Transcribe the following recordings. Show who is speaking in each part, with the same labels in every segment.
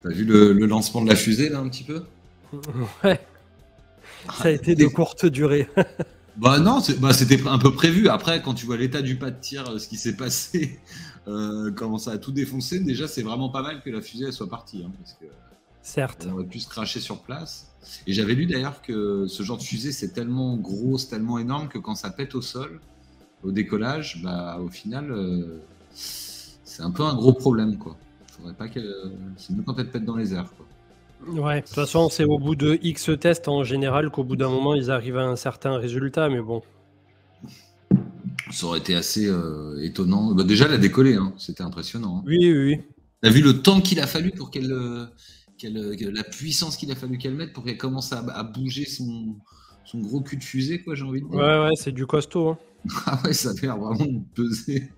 Speaker 1: T'as vu le lancement de la fusée, là, un petit peu?
Speaker 2: Ouais, ça a été de courte durée.
Speaker 1: Bah non, c'était un peu prévu. Après, quand tu vois l'état du pas de tir, ce qui s'est passé, comment ça a tout défoncé, déjà, c'est vraiment pas mal que la fusée elle soit partie. Hein, parce que
Speaker 2: Certes.
Speaker 1: on aurait pu se cracher sur place. Et j'avais lu d'ailleurs que ce genre de fusée, c'est tellement gros, c'est tellement énorme que quand ça pète au sol, au décollage, bah, au final, c'est un peu un gros problème, quoi. Faudrait pas qu'elle. C'est mieux quand elle pète dans les airs, quoi.
Speaker 2: Ouais, de toute façon, c'est au bout de X tests en général qu'au bout d'un moment, ils arrivent à un certain résultat, mais bon.
Speaker 1: Ça aurait été assez étonnant. Bah, déjà, elle a décollé, hein. C'était impressionnant. Hein.
Speaker 2: Oui, oui, oui.
Speaker 1: T'as vu le temps qu'il a fallu pour la puissance qu'il a fallu qu'elle mette pour qu'elle commence à bouger son gros cul de fusée, quoi, j'ai envie de dire.
Speaker 2: Ouais, c'est du costaud. Hein.
Speaker 1: Ah ouais, ça a l'air vraiment de peser.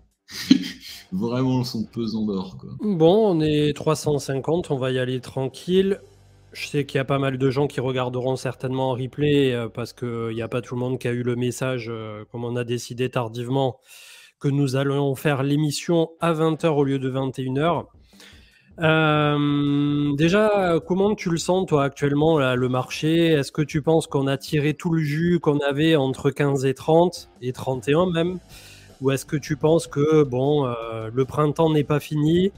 Speaker 1: Vraiment son pesant d'or, quoi.
Speaker 2: Bon, on est 350, on va y aller tranquille. Je sais qu'il y a pas mal de gens qui regarderont certainement en replay parce qu'il n'y a pas tout le monde qui a eu le message, comme on a décidé tardivement, que nous allons faire l'émission à 20h au lieu de 21h. Déjà, comment tu le sens, toi, actuellement, là, le marché? Est-ce que tu penses qu'on a tiré tout le jus qu'on avait entre 15 et 30, et 31 même? Ou est-ce que tu penses que, bon, le printemps n'est pas fini,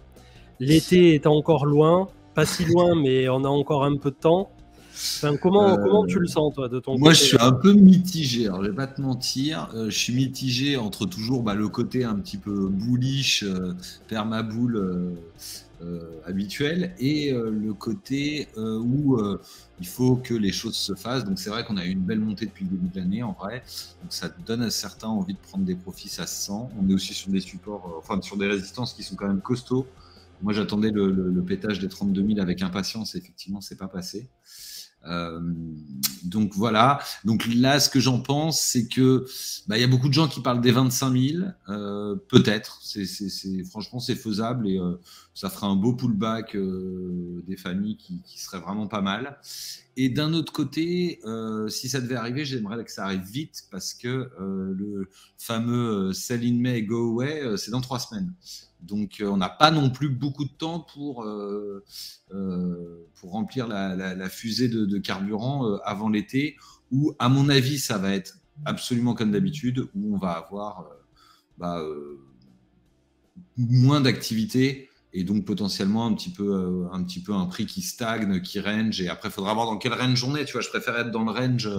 Speaker 2: l'été est encore loin, pas si loin, mais on a encore un peu de temps? Enfin, comment tu le sens, toi, de ton
Speaker 1: Moi,
Speaker 2: côté?
Speaker 1: je suis un peu mitigé. Alors, je vais pas te mentir. Je suis mitigé entre toujours le côté un petit peu bullish, permabull habituel, et le côté où il faut que les choses se fassent. Donc, c'est vrai qu'on a eu une belle montée depuis le début de l'année, en vrai. Donc, ça donne à certains envie de prendre des profits, ça se sent. On est aussi sur des supports, enfin, sur des résistances qui sont quand même costauds. Moi, j'attendais le pétage des 32 000 avec impatience. Et effectivement, c'est pas passé. Donc voilà. Donc là, ce que j'en pense, c'est que il y a beaucoup de gens qui parlent des 25 000. Peut-être. Franchement, c'est faisable et ça ferait un beau pullback des familles qui serait vraiment pas mal. Et d'un autre côté, si ça devait arriver, j'aimerais que ça arrive vite parce que le fameux Sell in May, Go Away, c'est dans 3 semaines. Donc, on n'a pas non plus beaucoup de temps pour remplir la fusée de carburant avant l'été, où, à mon avis, ça va être absolument comme d'habitude, où on va avoir moins d'activité et donc potentiellement un petit peu un prix qui stagne, qui range. Et après, il faudra voir dans quel range on est. Tu vois, je préfère être dans le range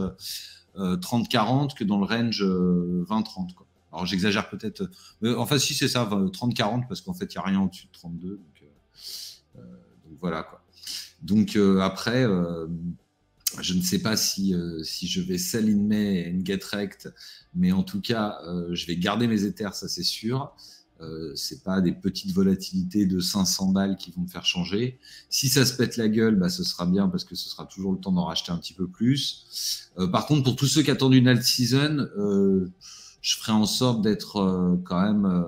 Speaker 1: 30-40 que dans le range 20-30. Quoi. Alors, j'exagère peut-être. Enfin, si, c'est ça, 30-40, parce qu'en fait, il n'y a rien au-dessus de 32. Donc voilà, quoi. Donc, après, je ne sais pas si je vais sell in May and get wrecked, mais en tout cas, je vais garder mes Ethers, ça c'est sûr. C'est pas des petites volatilités de 500 balles qui vont me faire changer. Si ça se pète la gueule, ce sera bien parce que ce sera toujours le temps d'en racheter un petit peu plus. Par contre, pour tous ceux qui attendent une alt season, je ferai en sorte d'être quand même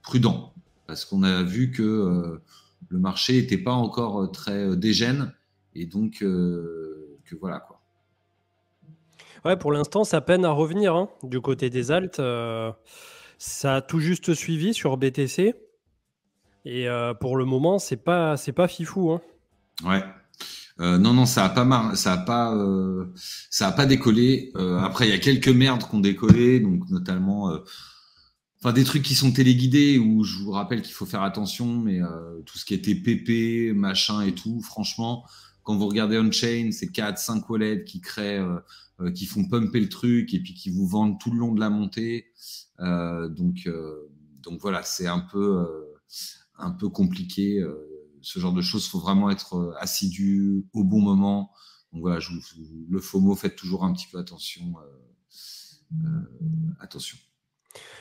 Speaker 1: prudent parce qu'on a vu que le marché n'était pas encore très dégène et donc que voilà quoi.
Speaker 2: Ouais, pour l'instant, ça peine à revenir hein, du côté des alts. Ça a tout juste suivi sur BTC. Et pour le moment, c'est pas fifou. Hein.
Speaker 1: Ouais. Non, ça a pas ça a pas décollé. Après, il y a quelques merdes qui ont décollé, donc notamment, des trucs qui sont téléguidés où je vous rappelle qu'il faut faire attention, mais tout ce qui était PP, machin et tout, franchement, quand vous regardez on-chain, c'est 4-5 wallets qui créent, qui font pumper le truc et puis qui vous vendent tout le long de la montée. Donc voilà, c'est un peu compliqué. Ce genre de choses, il faut vraiment être assidu au bon moment. Donc voilà, le FOMO, faites toujours un petit peu attention. Attention.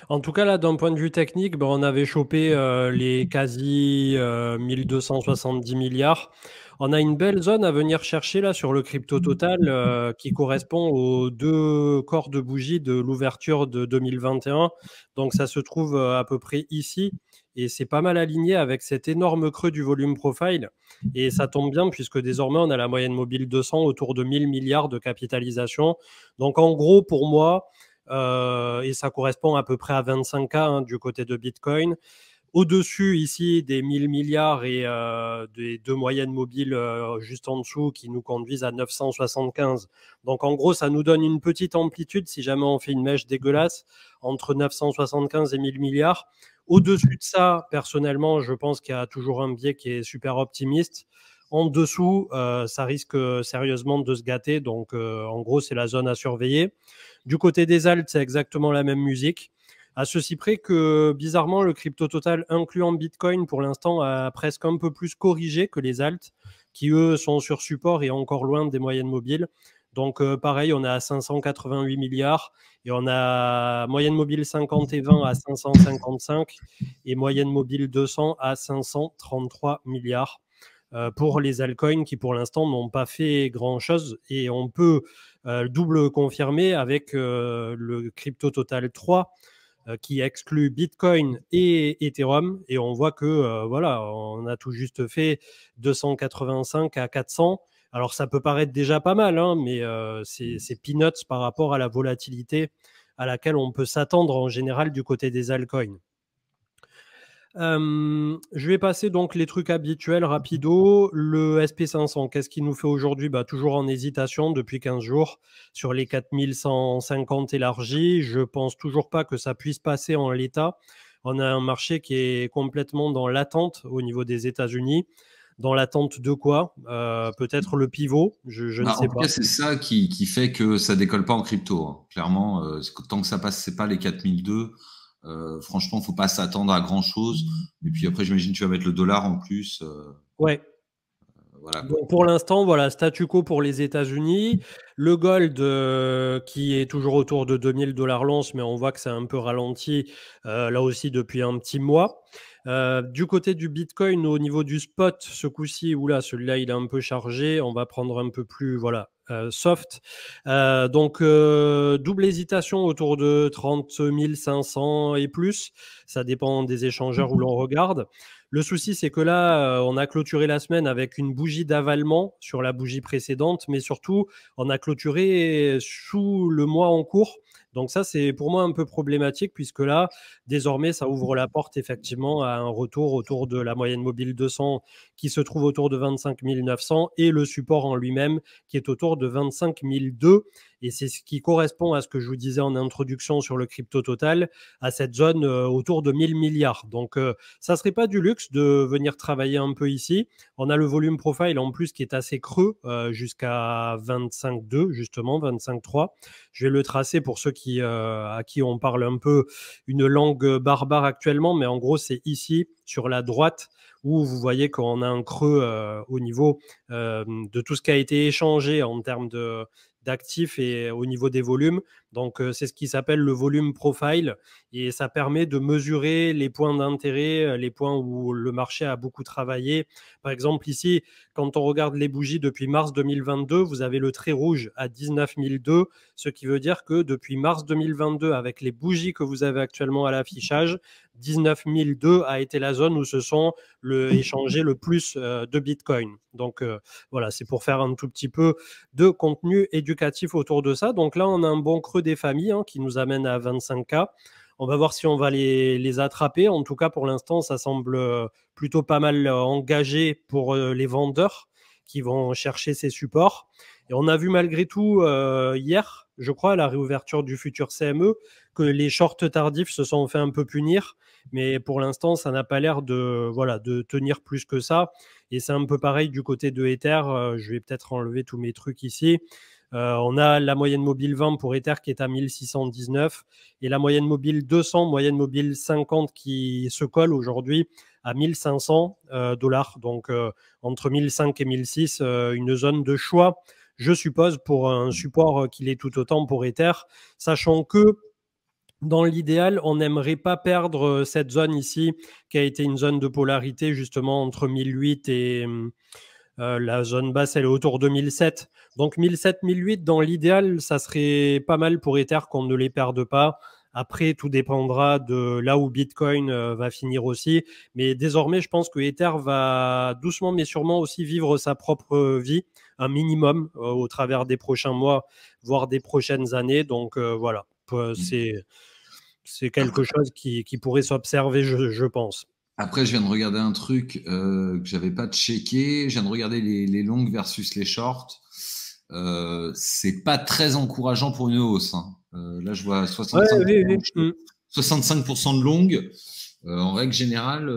Speaker 2: En tout cas, là, d'un point de vue technique, on avait chopé les quasi 1270 milliards. On a une belle zone à venir chercher là sur le crypto total qui correspond aux 2 corps de bougie de l'ouverture de 2021. Donc ça se trouve à peu près ici et c'est pas mal aligné avec cet énorme creux du volume profile. Et ça tombe bien puisque désormais on a la moyenne mobile 200 autour de 1000 milliards de capitalisation. Donc en gros pour moi, et ça correspond à peu près à 25K du côté de Bitcoin. au-dessus ici des 1000 milliards et des deux moyennes mobiles juste en dessous qui nous conduisent à 975. Donc en gros, ça nous donne une petite amplitude si jamais on fait une mèche dégueulasse entre 975 et 1000 milliards. Au-dessus de ça, personnellement, je pense qu'il y a toujours un biais qui est super optimiste. En dessous, ça risque sérieusement de se gâter. Donc, en gros, c'est la zone à surveiller. Du côté des alts, c'est exactement la même musique. À ceci près que, bizarrement, le crypto total, incluant Bitcoin, pour l'instant, a presque un peu plus corrigé que les alts, qui, eux, sont sur support et encore loin des moyennes mobiles. Donc, pareil, on est à 588 milliards et on a moyenne mobile 50 et 20 à 555 et moyenne mobile 200 à 533 milliards pour les altcoins qui, pour l'instant, n'ont pas fait grand-chose. Et on peut double confirmer avec le Crypto Total 3 qui exclut Bitcoin et Ethereum. Et on voit que, voilà, on a tout juste fait 285 à 400. Alors, ça peut paraître déjà pas mal, hein, mais c'est peanuts par rapport à la volatilité à laquelle on peut s'attendre en général du côté des altcoins. Je vais passer donc les trucs habituels rapido. Le SP500, qu'est-ce qu'il nous fait aujourd'hui? Toujours en hésitation depuis 15 jours sur les 4150 élargis. Je pense toujours pas que ça puisse passer en l'état. On a un marché qui est complètement dans l'attente au niveau des États-Unis. Dans l'attente de quoi? Peut-être le pivot, je ne sais
Speaker 1: En tout
Speaker 2: pas.
Speaker 1: cas, c'est ça qui fait que ça décolle pas en crypto, hein. Clairement, tant que ça passe pas les 4002, franchement, faut pas s'attendre à grand chose. Et puis après, j'imagine que tu vas mettre le dollar en plus.
Speaker 2: Ouais.
Speaker 1: Voilà, quoi.
Speaker 2: Donc pour l'instant, voilà, statu quo pour les États-Unis. Le gold qui est toujours autour de 2000 dollars l'once, mais on voit que c'est un peu ralenti là aussi depuis un petit mois. Du côté du Bitcoin, au niveau du spot, ce coup-ci, oula, celui-là, il est un peu chargé. On va prendre un peu plus, voilà, soft. Donc, double hésitation autour de 30 500 et plus. Ça dépend des échangeurs où l'on regarde. Le souci, c'est que là, on a clôturé la semaine avec une bougie d'avalement sur la bougie précédente, mais surtout, on a clôturé sous le mois en cours. Donc ça, c'est pour moi un peu problématique puisque là, désormais, ça ouvre la porte effectivement à un retour autour de la moyenne mobile 200 qui se trouve autour de 25 900 et le support en lui-même qui est autour de 25 002. Et c'est ce qui correspond à ce que je vous disais en introduction sur le crypto total, à cette zone autour de 1000 milliards. Donc, ça ne serait pas du luxe de venir travailler un peu ici. On a le volume profile en plus qui est assez creux jusqu'à 25,2, justement, 25,3. Je vais le tracer pour ceux à qui on parle un peu une langue barbare actuellement, mais en gros, c'est ici, sur la droite, où vous voyez qu'on a un creux au niveau de tout ce qui a été échangé en termes d'actifs et au niveau des volumes. Donc, c'est ce qui s'appelle le volume profile et ça permet de mesurer les points d'intérêt, les points où le marché a beaucoup travaillé. Par exemple, ici, quand on regarde les bougies depuis mars 2022, vous avez le trait rouge à 19 002, ce qui veut dire que depuis mars 2022, avec les bougies que vous avez actuellement à l'affichage, 19 002 a été la zone où se sont échangés le plus de Bitcoin. Donc, voilà, c'est pour faire un tout petit peu de contenu éducatif autour de ça. Donc là, on a un bon creux des familles qui nous amène à 25K. On va voir si on va les attraper. En tout cas, pour l'instant, ça semble plutôt pas mal engagé pour les vendeurs qui vont chercher ces supports. Et on a vu malgré tout hier, je crois, à la réouverture du futur CME, que les shorts tardifs se sont fait un peu punir. Mais pour l'instant, ça n'a pas l'air de tenir plus que ça. Et c'est un peu pareil du côté de Ether. Je vais peut-être enlever tous mes trucs ici. On a la moyenne mobile 20 pour Ether qui est à 1619 et la moyenne mobile 200, moyenne mobile 50 qui se colle aujourd'hui à 1500 dollars. Donc, entre 1005 et 1006, une zone de choix, je suppose, pour un support qu'il est tout autant pour Ether, sachant que dans l'idéal, on n'aimerait pas perdre cette zone ici, qui a été une zone de polarité justement entre 1008 et la zone basse, elle est autour de 1007. Donc 1007, 1008, dans l'idéal, ça serait pas mal pour Ether qu'on ne les perde pas. Après, tout dépendra de là où Bitcoin va finir aussi. Mais désormais, je pense que Ether va doucement mais sûrement aussi vivre sa propre vie, un minimum au travers des prochains mois, voire des prochaines années. Donc voilà, c'est quelque chose qui pourrait s'observer, je pense.
Speaker 1: Après, je viens de regarder un truc que j'avais pas checké. Je viens de regarder les longues versus les shorts. C'est pas très encourageant pour une hausse, hein. Là, je vois
Speaker 2: Ouais,
Speaker 1: 65%
Speaker 2: oui,
Speaker 1: de,
Speaker 2: oui. Mm.
Speaker 1: 65% de longue. En règle générale,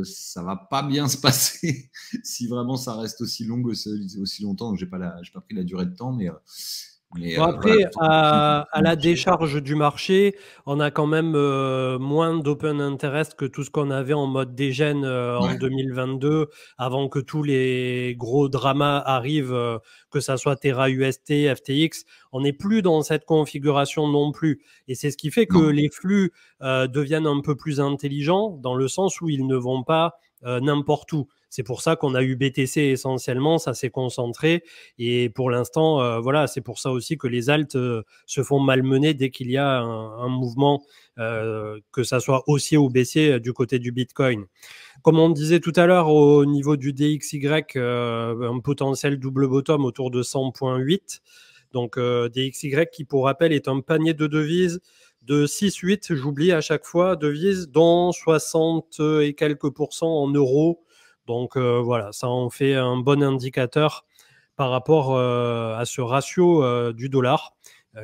Speaker 1: ça va pas bien se passer si vraiment ça reste aussi long aussi longtemps. Donc, j'ai pas pris la durée de temps, mais
Speaker 2: Bon,
Speaker 1: voilà.
Speaker 2: après, à la décharge du marché, on a quand même moins d'open interest que tout ce qu'on avait en mode dégène en
Speaker 1: Ouais.
Speaker 2: 2022, avant que tous les gros dramas arrivent, que ça soit Terra UST, FTX. On n'est plus dans cette configuration non plus. Et c'est ce qui fait que
Speaker 1: Non.
Speaker 2: les flux deviennent un peu plus intelligents, dans le sens où ils ne vont pas n'importe où. C'est pour ça qu'on a eu BTC essentiellement, ça s'est concentré. Et pour l'instant, voilà, c'est pour ça aussi que les alts se font malmener dès qu'il y a un mouvement, que ça soit haussier ou baissier du côté du Bitcoin. Comme on disait tout à l'heure, au niveau du DXY, un potentiel double bottom autour de 100,8. Donc DXY qui, pour rappel, est un panier de devises de 6-8, j'oublie à chaque fois, devises, dont 60 et quelques pourcents en euros. Donc voilà, ça en fait un bon indicateur par rapport à ce ratio du dollar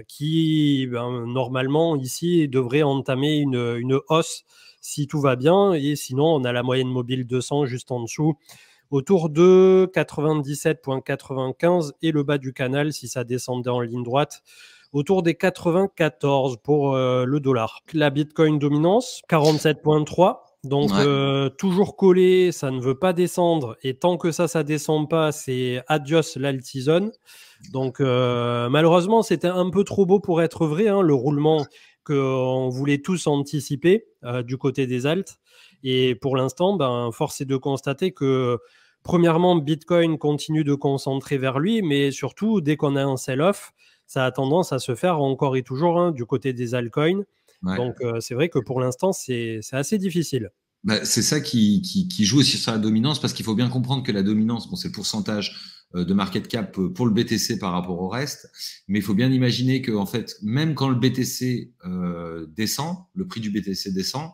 Speaker 2: qui, normalement, ici, devrait entamer une hausse si tout va bien. Et sinon, on a la moyenne mobile 200 juste en dessous, autour de 97,95 et le bas du canal, si ça descendait en ligne droite, autour des 94 pour le dollar. La Bitcoin dominance, 47,3. Donc
Speaker 1: Ouais.
Speaker 2: toujours collé, ça ne veut pas descendre. Et tant que ça descend pas, c'est adios l'altizone. Donc malheureusement, c'était un peu trop beau pour être vrai, hein, le roulement qu'on voulait tous anticiper du côté des alts. Et pour l'instant, force est de constater que premièrement, Bitcoin continue de concentrer vers lui, mais surtout, dès qu'on a un sell-off, ça a tendance à se faire encore et toujours du côté des altcoins.
Speaker 1: Ouais.
Speaker 2: Donc c'est vrai que pour l'instant, c'est assez difficile.
Speaker 1: Bah, c'est ça qui joue aussi sur la dominance, parce qu'il faut bien comprendre que la dominance, bon, c'est le pourcentage de market cap pour le BTC par rapport au reste, mais il faut bien imaginer que en fait, même quand le BTC descend, le prix du BTC descend,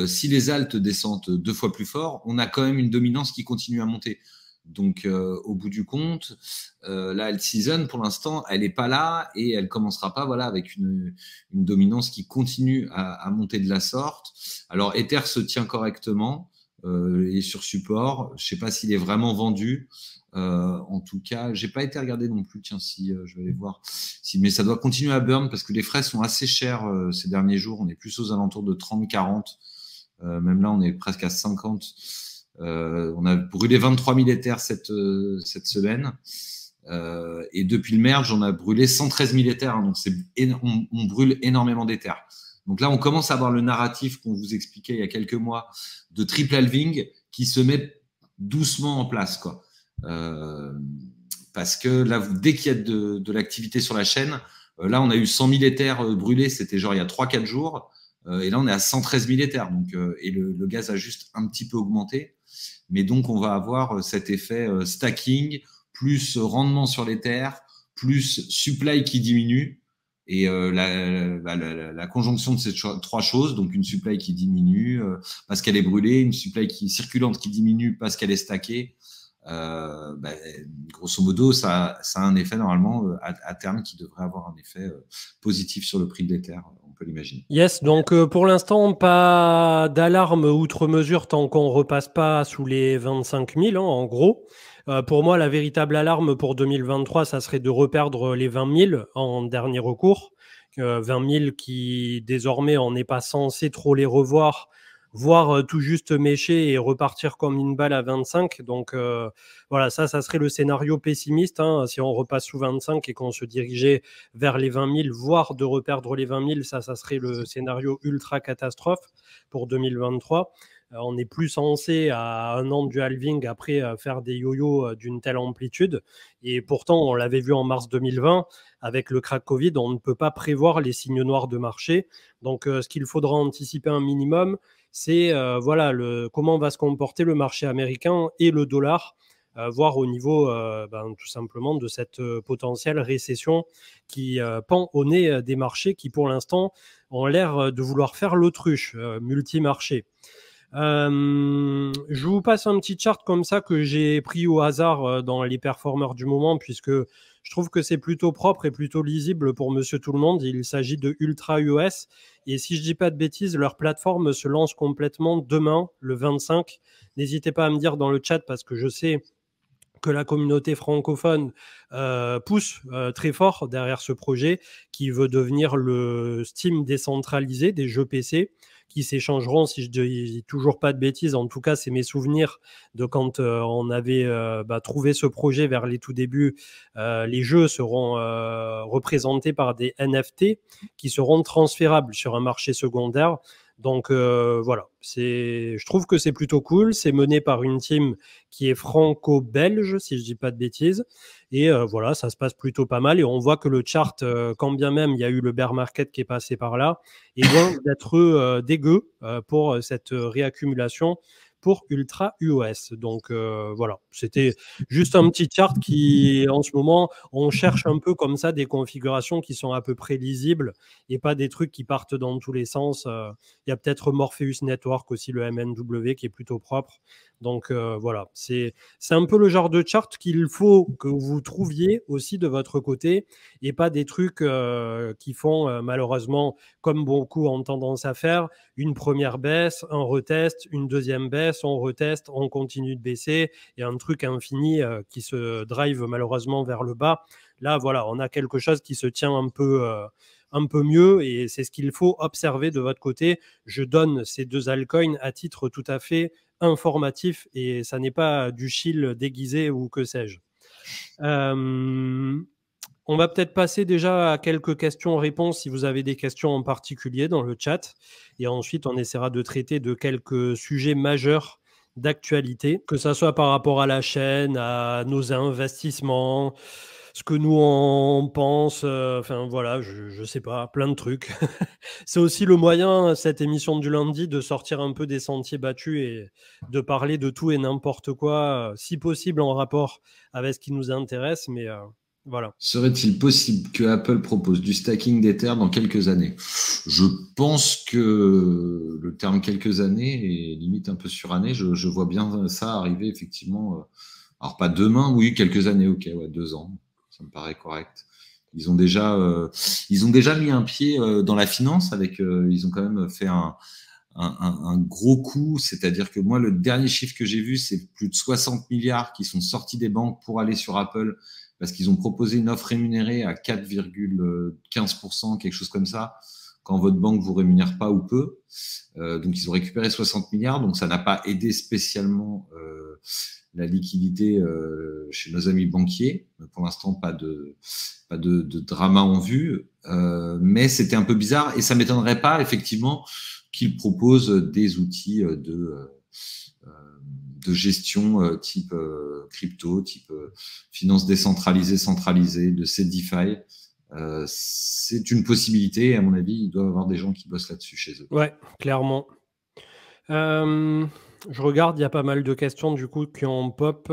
Speaker 1: si les altes descendent 2 fois plus fort, on a quand même une dominance qui continue à monter. Donc, au bout du compte, la alt season, pour l'instant, elle n'est pas là et elle commencera pas, voilà, avec une dominance qui continue à monter de la sorte. Alors, Ether se tient correctement et sur support. Je sais pas s'il est vraiment vendu. En tout cas, j'ai pas été regardé non plus. Tiens, si je vais aller voir. Si, mais ça doit continuer à burn parce que les frais sont assez chers ces derniers jours. On est plus aux alentours de 30-40. Même là, on est presque à 50. On a brûlé 23 000 Ethers cette semaine. Et depuis le merge, on a brûlé 113 000 Ethers. Hein, donc, on brûle énormément d'Ethers. Donc là, on commence à avoir le narratif qu'on vous expliquait il y a quelques mois de triple halving qui se met doucement en place, quoi. Parce que là, dès qu'il y a de l'activité sur la chaîne, là, on a eu 100 000 Ethers brûlés, c'était genre il y a 3-4 jours. Et là, on est à 113 000 Ethers. Donc, et le gaz a juste un petit peu augmenté. Mais donc, on va avoir cet effet stacking, plus rendement sur les terres, plus supply qui diminue. Et la conjonction de ces trois choses, donc une supply qui diminue parce qu'elle est brûlée, une supply circulante qui diminue parce qu'elle est stackée, grosso modo, ça a un effet normalement à terme qui devrait avoir un effet positif sur le prix de l'Ether, on peut l'imaginer.
Speaker 2: Yes, donc pour l'instant, pas d'alarme outre mesure tant qu'on repasse pas sous les 25 000, hein, en gros. Pour moi, la véritable alarme pour 2023, ça serait de reperdre les 20 000 en dernier recours. 20 000 qui, désormais, on n'est pas censé trop les revoir, voire tout juste mécher et repartir comme une balle à 25. Donc voilà, ça serait le scénario pessimiste, hein, si on repasse sous 25 et qu'on se dirigeait vers les 20 000, voire de reperdre les 20 000, ça serait le scénario ultra catastrophe pour 2023. On n'est plus censé, à un an du halving, après faire des yo-yo d'une telle amplitude. Et pourtant, on l'avait vu en mars 2020, avec le crack Covid, on ne peut pas prévoir les signes noirs de marché. Donc, ce qu'il faudra anticiper un minimum, c'est voilà, comment va se comporter le marché américain et le dollar, voire au niveau tout simplement de cette potentielle récession qui pend au nez des marchés qui, pour l'instant, ont l'air de vouloir faire l'autruche multi-marché. Je vous passe un petit chart comme ça que j'ai pris au hasard dans les performeurs du moment, puisque je trouve que c'est plutôt propre et plutôt lisible pour monsieur tout le monde. Il s'agit de Ultra US. Et si je dis pas de bêtises, leur plateforme se lance complètement demain, le 25. N'hésitez pas à me dire dans le chat parce que je sais que la communauté francophone pousse très fort derrière ce projet qui veut devenir le Steam décentralisé des jeux PC qui s'échangeront, si je dis toujours pas de bêtises, en tout cas c'est mes souvenirs de quand on avait trouvé ce projet vers les tout débuts. Les jeux seront représentés par des NFT qui seront transférables sur un marché secondaire. Donc voilà, je trouve que c'est plutôt cool. C'est mené par une team qui est franco-belge, si je dis pas de bêtises. Et voilà, ça se passe plutôt pas mal. Et on voit que le chart, quand bien même il y a eu le bear market qui est passé par là, est loin d'être dégueu pour cette réaccumulation pour Ultra UOS. Donc voilà, c'était juste un petit chart qui, en ce moment, on cherche un peu comme ça des configurations qui sont à peu près lisibles et pas des trucs qui partent dans tous les sens. Il y a peut-être Morpheus Network aussi, le MNW, qui est plutôt propre. Donc voilà, c'est un peu le genre de chart qu'il faut que vous trouviez aussi de votre côté et pas des trucs qui font malheureusement, comme beaucoup ont tendance à faire, une première baisse, un retest, une deuxième baisse, on reteste, on continue de baisser et un truc infini qui se drive malheureusement vers le bas. Là, voilà, on a quelque chose qui se tient un peu mieux et c'est ce qu'il faut observer de votre côté. Je donne ces deux altcoins à titre tout à fait informatif et ça n'est pas du chill déguisé ou que sais-je. On va peut-être passer déjà à quelques questions-réponses si vous avez des questions en particulier dans le chat. Et ensuite, on essaiera de traiter de quelques sujets majeurs d'actualité, que ça soit par rapport à la chaîne, à nos investissements, ce que nous on pense, enfin voilà, je sais pas, plein de trucs. C'est aussi le moyen, cette émission du lundi, de sortir un peu des sentiers battus et de parler de tout et n'importe quoi, si possible en rapport avec ce qui nous intéresse, mais voilà.
Speaker 1: Serait-il possible que Apple propose du stacking d'Ether dans quelques années? Je pense que le terme quelques années est limite un peu suranné. Je vois bien ça arriver effectivement. Alors pas demain, oui, quelques années, ok, ouais, 2 ans, ça me paraît correct. Ils ont déjà mis un pied dans la finance avec. Ils ont quand même fait un gros coup, c'est-à-dire que moi, le dernier chiffre que j'ai vu, c'est plus de 60 milliards qui sont sortis des banques pour aller sur Apple parce qu'ils ont proposé une offre rémunérée à 4,15%, quelque chose comme ça, quand votre banque vous rémunère pas ou peu. Donc, ils ont récupéré 60 milliards, donc ça n'a pas aidé spécialement la liquidité chez nos amis banquiers. Pour l'instant, pas de drama en vue, mais c'était un peu bizarre et ça m'étonnerait pas, effectivement, qu'ils proposent des outils de gestion type crypto, type finance décentralisée, centralisée, de CeDeFi. C'est une possibilité et à mon avis, il doit y avoir des gens qui bossent là-dessus chez eux.
Speaker 2: Ouais, clairement. Je regarde, il y a pas mal de questions du coup qui ont pop.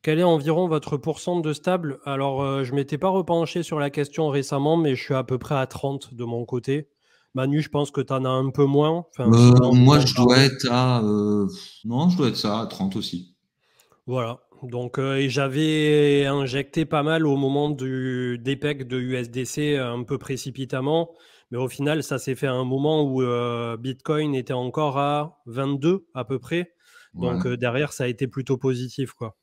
Speaker 2: Quel est environ votre pourcent de stable? Alors, je m'étais pas repenché sur la question récemment, mais je suis à peu près à 30 de mon côté. Manu, je pense que tu en as un peu moins. Enfin, si t'as envie
Speaker 1: Moi,
Speaker 2: d'en
Speaker 1: je dois
Speaker 2: parler.
Speaker 1: être à... non, je dois être ça, à 30 aussi.
Speaker 2: Voilà. Donc, et j'avais injecté pas mal au moment du DPEG de USDC un peu précipitamment. Mais au final, ça s'est fait à un moment où Bitcoin était encore à 22 à peu près. Donc,
Speaker 1: Ouais.
Speaker 2: derrière, ça a été plutôt positif, quoi.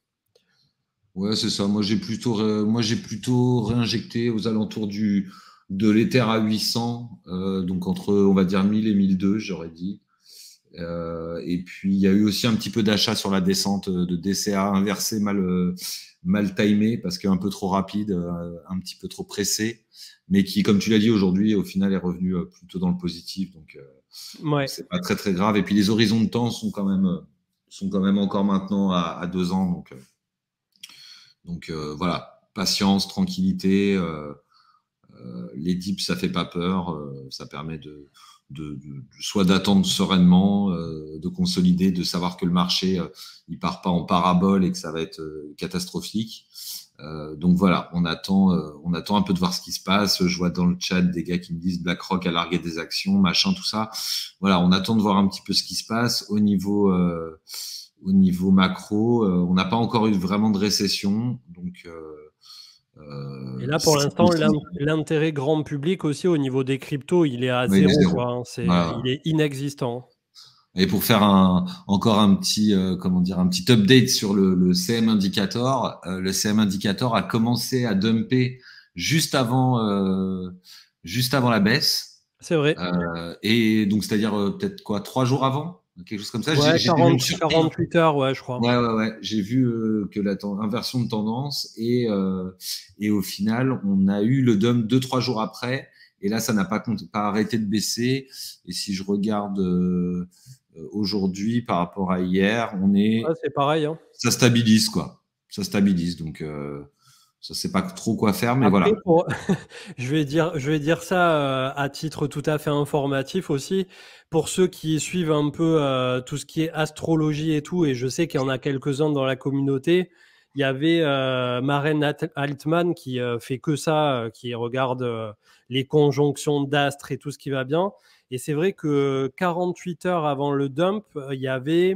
Speaker 1: Ouais, c'est ça. Moi, j'ai plutôt réinjecté aux alentours de l'Ether à 800, donc entre, on va dire, 1000 et 1002, j'aurais dit. Et puis, il y a eu aussi un petit peu d'achat sur la descente de DCA inversé, mal timé, parce qu'un peu trop rapide, un petit peu trop pressé, mais qui, comme tu l'as dit aujourd'hui, au final, est revenu plutôt dans le positif. Donc,
Speaker 2: Ouais.
Speaker 1: c'est pas très, très grave. Et puis, les horizons de temps sont quand même encore maintenant à 2 ans. Donc voilà, patience, tranquillité. Les dips, ça fait pas peur. Ça permet soit d'attendre sereinement, de consolider, de savoir que le marché il part pas en parabole et que ça va être catastrophique. Donc voilà, on attend un peu de voir ce qui se passe. Je vois dans le chat des gars qui me disent BlackRock a largué des actions, machin, tout ça. Voilà, on attend de voir un petit peu ce qui se passe au niveau macro. On n'a pas encore eu vraiment de récession, donc
Speaker 2: Et là, pour l'instant, l'intérêt grand public aussi au niveau des cryptos, il est à
Speaker 1: oui,
Speaker 2: zéro,
Speaker 1: zéro.
Speaker 2: quoi, hein.
Speaker 1: Voilà.
Speaker 2: Il est inexistant.
Speaker 1: Et pour faire encore un petit, un petit update sur le CM Indicator, le CM Indicator a commencé à dumper juste avant la baisse.
Speaker 2: C'est vrai.
Speaker 1: Et donc, c'est-à-dire peut-être quoi, 3 jours avant, quelque chose comme ça.
Speaker 2: Ouais,
Speaker 1: J'ai vu une surprise.
Speaker 2: 48 heures, ouais, je crois.
Speaker 1: Ouais. J'ai vu que inversion de tendance et au final, on a eu le dump 2-3 jours après. Et là, ça n'a pas arrêté de baisser. Et si je regarde aujourd'hui par rapport à hier,
Speaker 2: Ouais, c'est pareil, hein.
Speaker 1: Ça stabilise, quoi. Ça stabilise. Donc, ça ne sait pas trop quoi faire, mais
Speaker 2: Après,
Speaker 1: voilà.
Speaker 2: je vais dire ça à titre tout à fait informatif aussi. Pour ceux qui suivent un peu tout ce qui est astrologie et tout, et je sais qu'il y en a quelques-uns dans la communauté, il y avait Maren Altman qui fait que ça, qui regarde les conjonctions d'astres et tout ce qui va bien. Et c'est vrai que 48 heures avant le dump, il y avait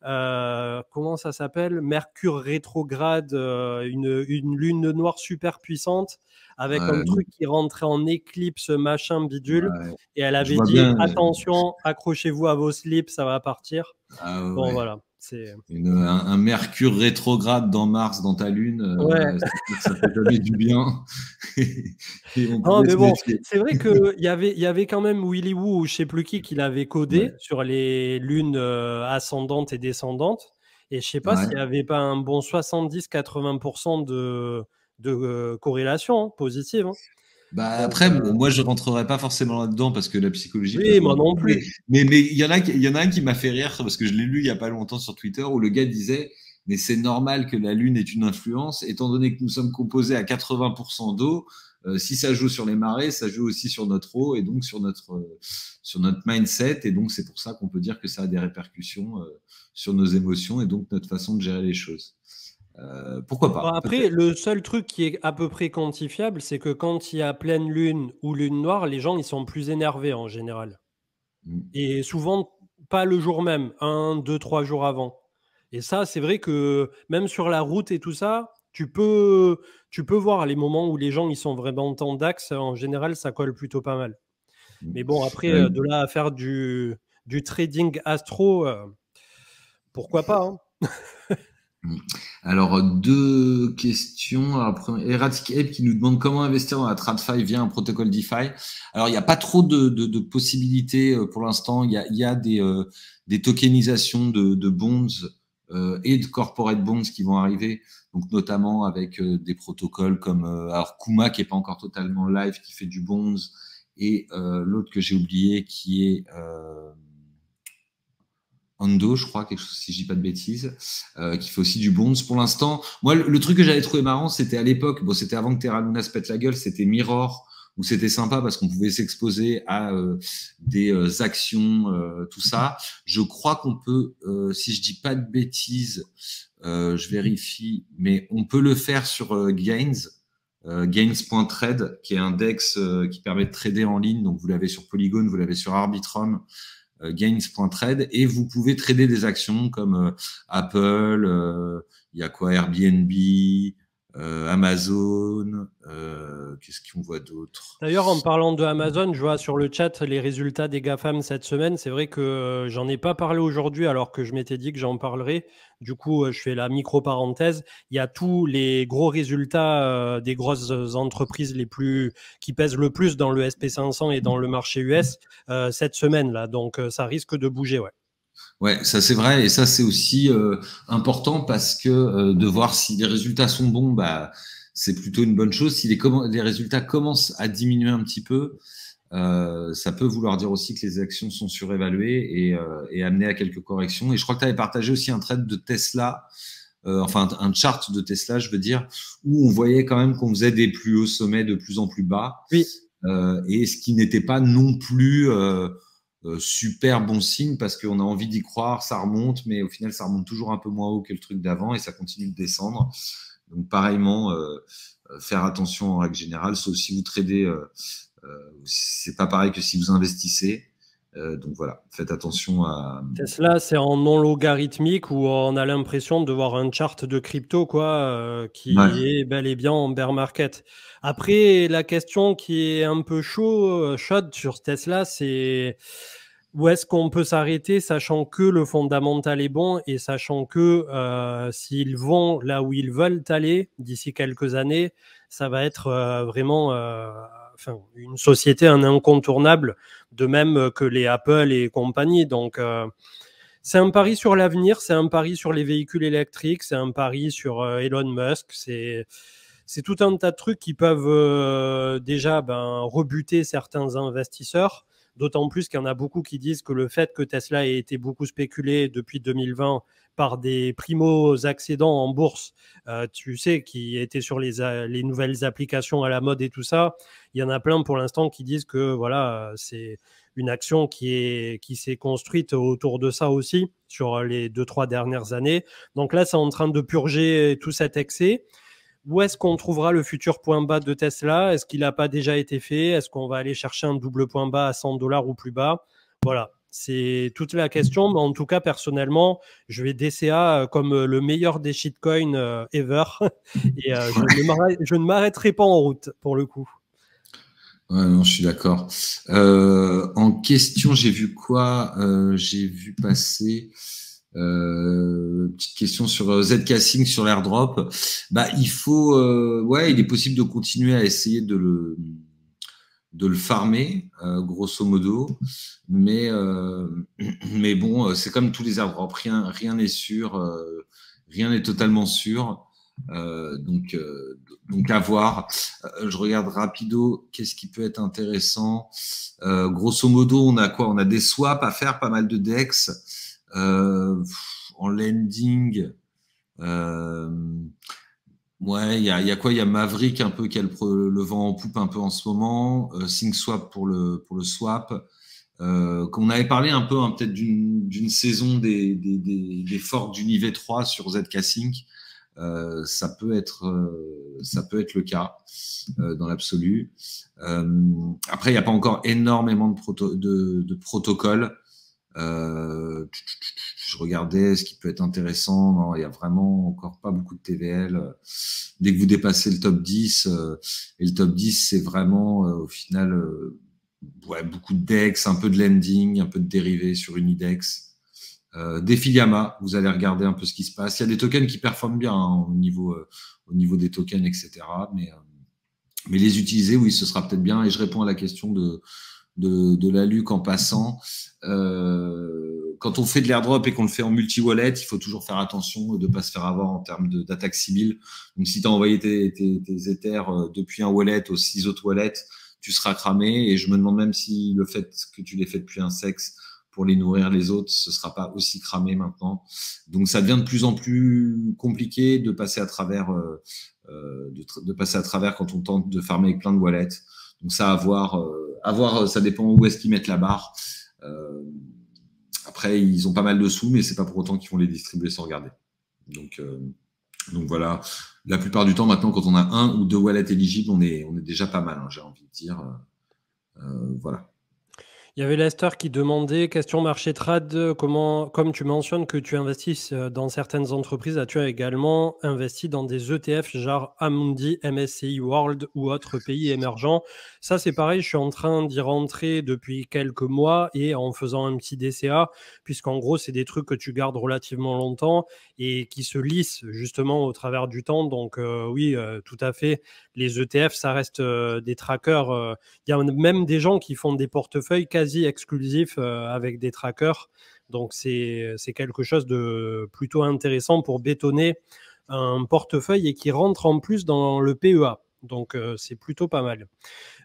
Speaker 2: comment ça s'appelle, Mercure rétrograde, une lune noire super puissante avec un truc qui rentrait en éclipse, machin bidule.
Speaker 1: Ouais.
Speaker 2: Et elle avait dit
Speaker 1: bien,
Speaker 2: attention, accrochez-vous à vos slips, ça va partir. Bon,
Speaker 1: ouais.
Speaker 2: voilà. C'est
Speaker 1: un Mercure rétrograde dans Mars, dans ta Lune,
Speaker 2: ouais.
Speaker 1: ça fait jamais du bien.
Speaker 2: Non, mais bon, c'est vrai qu'il y avait quand même Willy Woo ou je sais plus qui l'avait codé sur les lunes ascendantes et descendantes. Et je sais pas s'il n'y avait pas un bon 70-80% de corrélation positive. Hein.
Speaker 1: Bah après, moi je rentrerai pas forcément là-dedans parce que la psychologie peut
Speaker 2: Oui,
Speaker 1: jouer
Speaker 2: moi
Speaker 1: un
Speaker 2: non
Speaker 1: peu.
Speaker 2: plus.
Speaker 1: Mais il y en a un qui m'a fait rire parce que je l'ai lu il y a pas longtemps sur Twitter où le gars disait mais c'est normal que la Lune ait une influence étant donné que nous sommes composés à 80% d'eau. Si ça joue sur les marées, ça joue aussi sur notre eau et donc sur notre mindset et donc c'est pour ça qu'on peut dire que ça a des répercussions sur nos émotions et donc notre façon de gérer les choses. Pourquoi pas?
Speaker 2: Bon, après, le seul truc qui est à peu près quantifiable, c'est que quand il y a pleine lune ou lune noire, les gens ils sont plus énervés en général. Et souvent, pas le jour même, 1, 2, 3 jours avant. Et ça, c'est vrai que même sur la route et tout ça, tu peux voir les moments où les gens ils sont vraiment en d'axe. En général, ça colle plutôt pas mal. Mais bon, après, de là à faire du trading astro, pourquoi pas, hein.
Speaker 1: Alors, 2 questions. Alors, Erratic Ape qui nous demande comment investir dans la TradFi via un protocole DeFi. Alors, il n'y a pas trop de possibilités pour l'instant. Il y a des tokenisations de bonds et de corporate bonds qui vont arriver, donc notamment avec des protocoles comme alors Kuma qui est pas encore totalement live, qui fait du bonds, et l'autre que j'ai oublié qui est Ando, je crois, quelque chose, si je dis pas de bêtises, qui fait aussi du bonds. Pour l'instant, moi, le truc que j'avais trouvé marrant, c'était à l'époque, bon, c'était avant que Terra Luna se pète la gueule, c'était Mirror, où c'était sympa parce qu'on pouvait s'exposer à des actions, tout ça. Je crois qu'on peut, si je dis pas de bêtises, je vérifie, mais on peut le faire sur Gains. Gains.trade, qui est un DEX qui permet de trader en ligne. Donc, vous l'avez sur Polygon, vous l'avez sur Arbitrum. Gains.trade et vous pouvez trader des actions comme Apple, il y a quoi, Airbnb, Amazon, qu'est-ce qu'on voit d'autre?
Speaker 2: D'ailleurs, en parlant de Amazon, je vois sur le chat les résultats des GAFAM cette semaine. C'est vrai que j'en ai pas parlé aujourd'hui alors que je m'étais dit que j'en parlerais. Du coup, je fais la micro-parenthèse. Il y a tous les gros résultats des grosses entreprises qui pèsent le plus dans le SP500 et dans le marché US cette semaine-là. Donc, ça risque de bouger, ouais.
Speaker 1: Ouais, ça c'est vrai et ça c'est aussi important parce que de voir si les résultats sont bons, bah c'est plutôt une bonne chose. Si les résultats commencent à diminuer un petit peu, ça peut vouloir dire aussi que les actions sont surévaluées et amener à quelques corrections. Et je crois que tu avais partagé aussi un trade de Tesla, enfin un chart de Tesla, je veux dire, où on voyait quand même qu'on faisait des plus hauts sommets de plus en plus bas.
Speaker 2: Oui.
Speaker 1: Et ce qui n'était pas non plus super bon signe parce qu'on a envie d'y croire, ça remonte, mais au final, ça remonte toujours un peu moins haut que le truc d'avant et ça continue de descendre. Donc, pareillement, faire attention en règle générale, sauf si vous tradez, c'est pas pareil que si vous investissez. Donc voilà, faites attention à.
Speaker 2: Tesla, c'est en non logarithmique où on a l'impression de voir un chart de crypto qui
Speaker 1: Ouais.
Speaker 2: est bel et bien en bear market. Après, la question qui est un peu chaude sur Tesla, c'est où est-ce qu'on peut s'arrêter, sachant que le fondamental est bon et sachant que s'ils vont là où ils veulent aller d'ici quelques années, ça va être vraiment une société, un incontournable, de même que les Apple et compagnie. Donc, c'est un pari sur l'avenir, c'est un pari sur les véhicules électriques, c'est un pari sur Elon Musk, c'est tout un tas de trucs qui peuvent déjà rebuter certains investisseurs, d'autant plus qu'il y en a beaucoup qui disent que le fait que Tesla ait été beaucoup spéculé depuis 2020 par des primo-accédants en bourse, tu sais, qui étaient sur les nouvelles applications à la mode et tout ça, il y en a plein pour l'instant qui disent que voilà, c'est une action qui s'est construite autour de ça aussi sur les 2-3 dernières années. Donc là, c'est en train de purger tout cet excès. Où est-ce qu'on trouvera le futur point bas de Tesla? Est-ce qu'il n'a pas déjà été fait? Est-ce qu'on va aller chercher un double point bas à 100 $ ou plus bas? Voilà, c'est toute la question. Mais en tout cas, personnellement, je vais DCA comme le meilleur des shitcoins ever. Et je ne m'arrêterai pas en route pour le coup.
Speaker 1: Ouais, non, je suis d'accord. En question, j'ai vu quoi? J'ai vu passer petite question sur ZK Sync sur l'airdrop. Bah, il faut, ouais, il est possible de continuer à essayer de le farmer, grosso modo. Mais bon, c'est comme tous les airdrops, rien n'est sûr, rien n'est totalement sûr. Donc à voir. Je regarde rapido, qu'est-ce qui peut être intéressant. Grosso modo, on a quoi? On a des swaps à faire, pas mal de DEX. En lending, ouais, il y a quoi? Il y a Maverick un peu qui a le vent en poupe un peu en ce moment. SyncSwap pour le swap. Qu'on avait parlé un peu peut-être d'une saison des forks du niveau 3 sur ZK Sync. Ça peut être le cas dans l'absolu. Après, il n'y a pas encore énormément de protocoles. Je regardais ce qui peut être intéressant. Non, il n'y a vraiment encore pas beaucoup de TVL. Dès que vous dépassez le top 10, et le top 10, c'est vraiment au final ouais, beaucoup de DEX, un peu de lending, un peu de dérivés sur Unidex. Des Filiama, vous allez regarder un peu ce qui se passe. Il y a des tokens qui performent bien au niveau des tokens, etc. Mais les utiliser, oui, ce sera peut-être bien. Et je réponds à la question de la Luc en passant. Quand on fait de l'airdrop et qu'on le fait en multi-wallet, il faut toujours faire attention de ne pas se faire avoir en termes d'attaque civile. Donc, si tu as envoyé tes Ethers depuis un wallet aux 6 autres wallets, tu seras cramé. Et je me demande même si le fait que tu les fais depuis un sexe pour les nourrir les autres, ce sera pas aussi cramé maintenant. Donc, ça devient de plus en plus compliqué de passer à travers, de passer à travers quand on tente de farmer avec plein de wallets. Donc, ça à voir, ça dépend où est-ce qu'ils mettent la barre. Après, ils ont pas mal de sous, mais c'est pas pour autant qu'ils vont les distribuer sans regarder. Donc voilà. La plupart du temps, maintenant, quand on a un ou deux wallets éligibles, on est déjà pas mal, hein, j'ai envie de dire. Voilà.
Speaker 2: Il y avait Lester qui demandait, question marché trad, comme tu mentionnes que tu investis dans certaines entreprises, as-tu également investi dans des ETF genre Amundi, MSCI World ou autres pays émergents? Ça, c'est pareil, je suis en train d'y rentrer depuis quelques mois et en faisant un petit DCA, puisqu'en gros, c'est des trucs que tu gardes relativement longtemps et qui se lissent justement au travers du temps. Donc oui, tout à fait, les ETF, ça reste des trackers. Il y a même des gens qui font des portefeuilles quasi exclusifs avec des trackers. Donc, c'est quelque chose de plutôt intéressant pour bétonner un portefeuille et qui rentre en plus dans le PEA. Donc, c'est plutôt pas mal.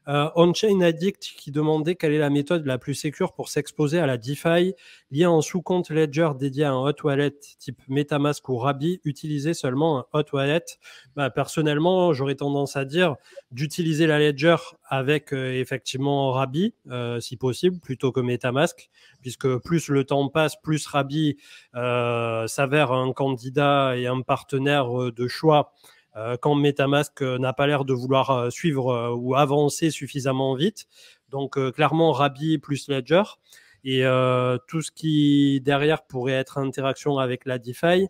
Speaker 2: On-Chain Addict qui demandait quelle est la méthode la plus sécure pour s'exposer à la DeFi, liée un sous-compte Ledger dédié à un hot wallet type MetaMask ou Rabi, utiliser seulement un hot wallet. Personnellement, j'aurais tendance à dire d'utiliser la Ledger avec effectivement Rabi, si possible, plutôt que MetaMask, puisque plus le temps passe, plus Rabi s'avère un candidat et un partenaire de choix quand MetaMask n'a pas l'air de vouloir suivre ou avancer suffisamment vite. Donc, clairement, Rabi plus Ledger. Et tout ce qui, derrière, pourrait être interaction avec la DeFi,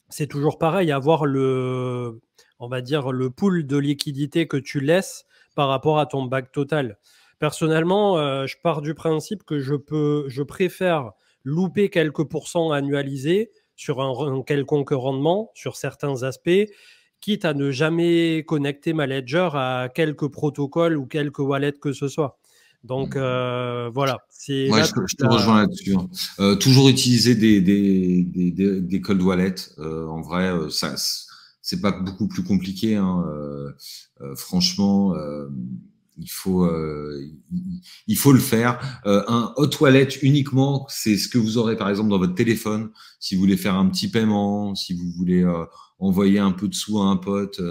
Speaker 2: c'est toujours pareil, avoir on va dire, le pool de liquidité que tu laisses par rapport à ton back total. Personnellement, je pars du principe que je préfère louper quelques pourcents annualisés sur un quelconque rendement, sur certains aspects, quitte à ne jamais connecter ma ledger à quelques protocoles ou quelques wallets que ce soit. Donc voilà.
Speaker 1: Ouais, je te rejoins là-dessus. Toujours utiliser des cold wallets. En vrai, ça, c'est pas beaucoup plus compliqué. Hein. Franchement, il faut le faire. Un hot wallet uniquement, c'est ce que vous aurez par exemple dans votre téléphone. Si vous voulez faire un petit paiement, si vous voulez envoyer un peu de sous à un pote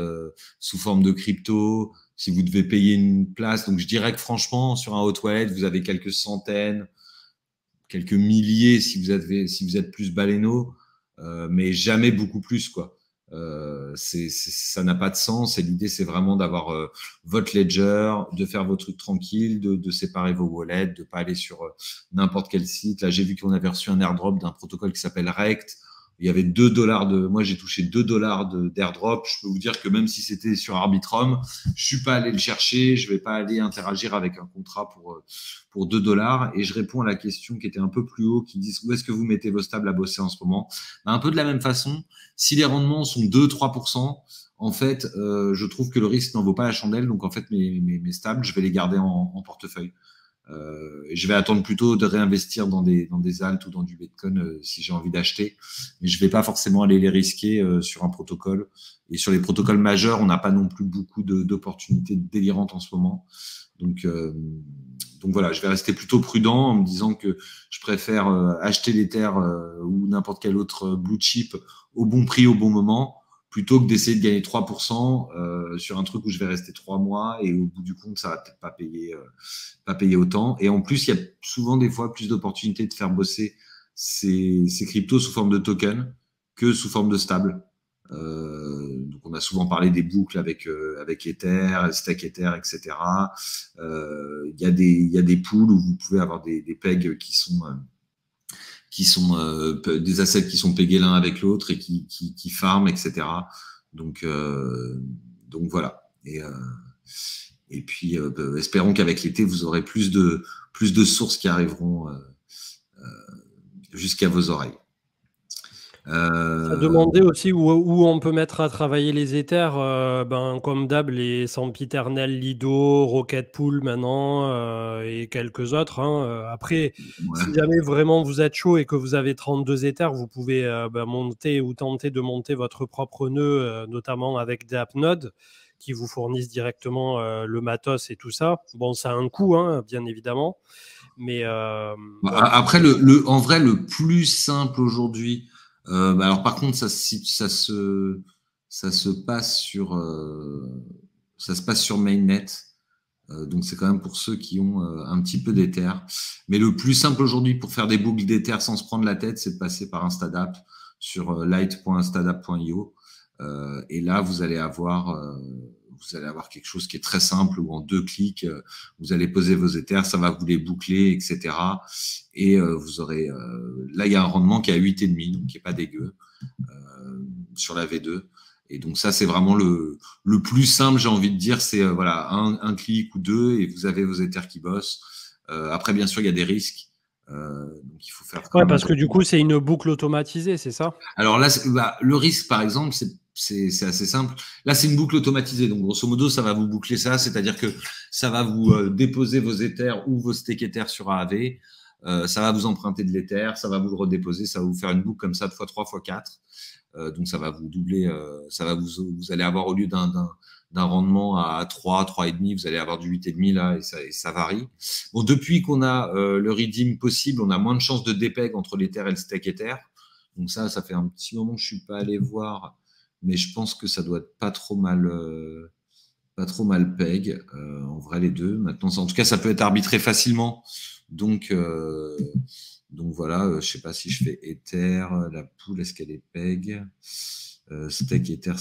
Speaker 1: sous forme de crypto, si vous devez payer une place. Donc, je dirais que franchement, sur un hot wallet, vous avez quelques centaines, quelques milliers si vous êtes plus baleineau, mais jamais beaucoup plus, quoi. Ça n'a pas de sens. Et l'idée, c'est vraiment d'avoir votre ledger, de faire vos trucs tranquilles, de séparer vos wallets, de pas aller sur n'importe quel site. Là, j'ai vu qu'on avait reçu un airdrop d'un protocole qui s'appelle Rect. Il y avait $2 moi j'ai touché $2 d'airdrop. Je peux vous dire que même si c'était sur Arbitrum, je suis pas allé le chercher, je vais pas aller interagir avec un contrat pour $2. Et je réponds à la question qui était un peu plus haut, qui dit où est-ce que vous mettez vos stables à bosser en ce moment? Un peu de la même façon, si les rendements sont 2-3%, en fait, je trouve que le risque n'en vaut pas la chandelle. Donc en fait, mes stables, je vais les garder en portefeuille. Et je vais attendre plutôt de réinvestir dans des alts ou dans du Bitcoin si j'ai envie d'acheter, mais je vais pas forcément aller les risquer sur un protocole. Et sur les protocoles majeurs, on n'a pas non plus beaucoup d'opportunités délirantes en ce moment. Donc voilà, je vais rester plutôt prudent en me disant que je préfère acheter l'Ether ou n'importe quel autre blue chip au bon prix au bon moment, plutôt que d'essayer de gagner 3% sur un truc où je vais rester 3 mois et au bout du compte, ça va peut-être pas payer autant. Et en plus, il y a souvent des fois plus d'opportunités de faire bosser ces cryptos sous forme de token que sous forme de stable. Donc on a souvent parlé des boucles avec Ether, Stake Ether, etc. Il y a des pools où vous pouvez avoir des pegs qui sont des assets qui sont pégés l'un avec l'autre et qui farment, etc. Donc voilà. Et puis espérons qu'avec l'été vous aurez plus de sources qui arriveront jusqu'à vos oreilles.
Speaker 2: Ça demandait aussi où on peut mettre à travailler les Ethers. Comme d'hab, les sempiternels Lido, Rocket Pool maintenant et quelques autres. Hein. Après, si jamais vraiment vous êtes chaud et que vous avez 32 Ethers, vous pouvez monter ou tenter de monter votre propre nœud, notamment avec des appnodes qui vous fournissent directement le matos et tout ça. Bon, ça a un coût, hein, bien évidemment. Mais
Speaker 1: après, en vrai, le plus simple aujourd'hui, alors par contre, ça se passe sur Mainnet. Donc c'est quand même pour ceux qui ont un petit peu d'Ether. Mais le plus simple aujourd'hui pour faire des boucles d'Ether sans se prendre la tête, c'est de passer par Instadapp sur light.instadapp.io. Et là, vous allez avoir quelque chose qui est très simple où en 2 clics, vous allez poser vos Ethers, ça va vous les boucler, etc. Et vous aurez là, il y a un rendement qui est à 8,5, donc qui est pas dégueu sur la V2. Et donc ça, c'est vraiment le plus simple, j'ai envie de dire, c'est voilà un clic ou 2 et vous avez vos Ethers qui bossent. Après, bien sûr, il y a des risques. Donc il faut faire.
Speaker 2: Ouais, parce que du coup, c'est une boucle automatisée, c'est ça?
Speaker 1: Alors là, le risque, par exemple, c'est assez simple. Là, c'est une boucle automatisée. Donc, grosso modo, ça va vous boucler ça. C'est-à-dire que ça va vous déposer vos Ethers ou vos stake Ethers sur AAV. Ça va vous emprunter de l'Ether. Ça va vous le redéposer. Ça va vous faire une boucle comme ça de x3, x4. Donc ça va vous doubler, vous allez avoir au lieu d'un rendement à 3, 3,5, vous allez avoir du 8,5 là, et ça varie. Bon, depuis qu'on a le redeem possible, on a moins de chances de dépeg entre l'Ether et le stake Ether. Donc ça fait un petit moment que je suis pas allé voir, mais je pense que ça doit être pas trop mal peg. En vrai, les deux. Maintenant, en tout cas, ça peut être arbitré facilement. Donc voilà, je sais pas si je fais Ether, la pool, est-ce qu'elle est peg? Stake Ether,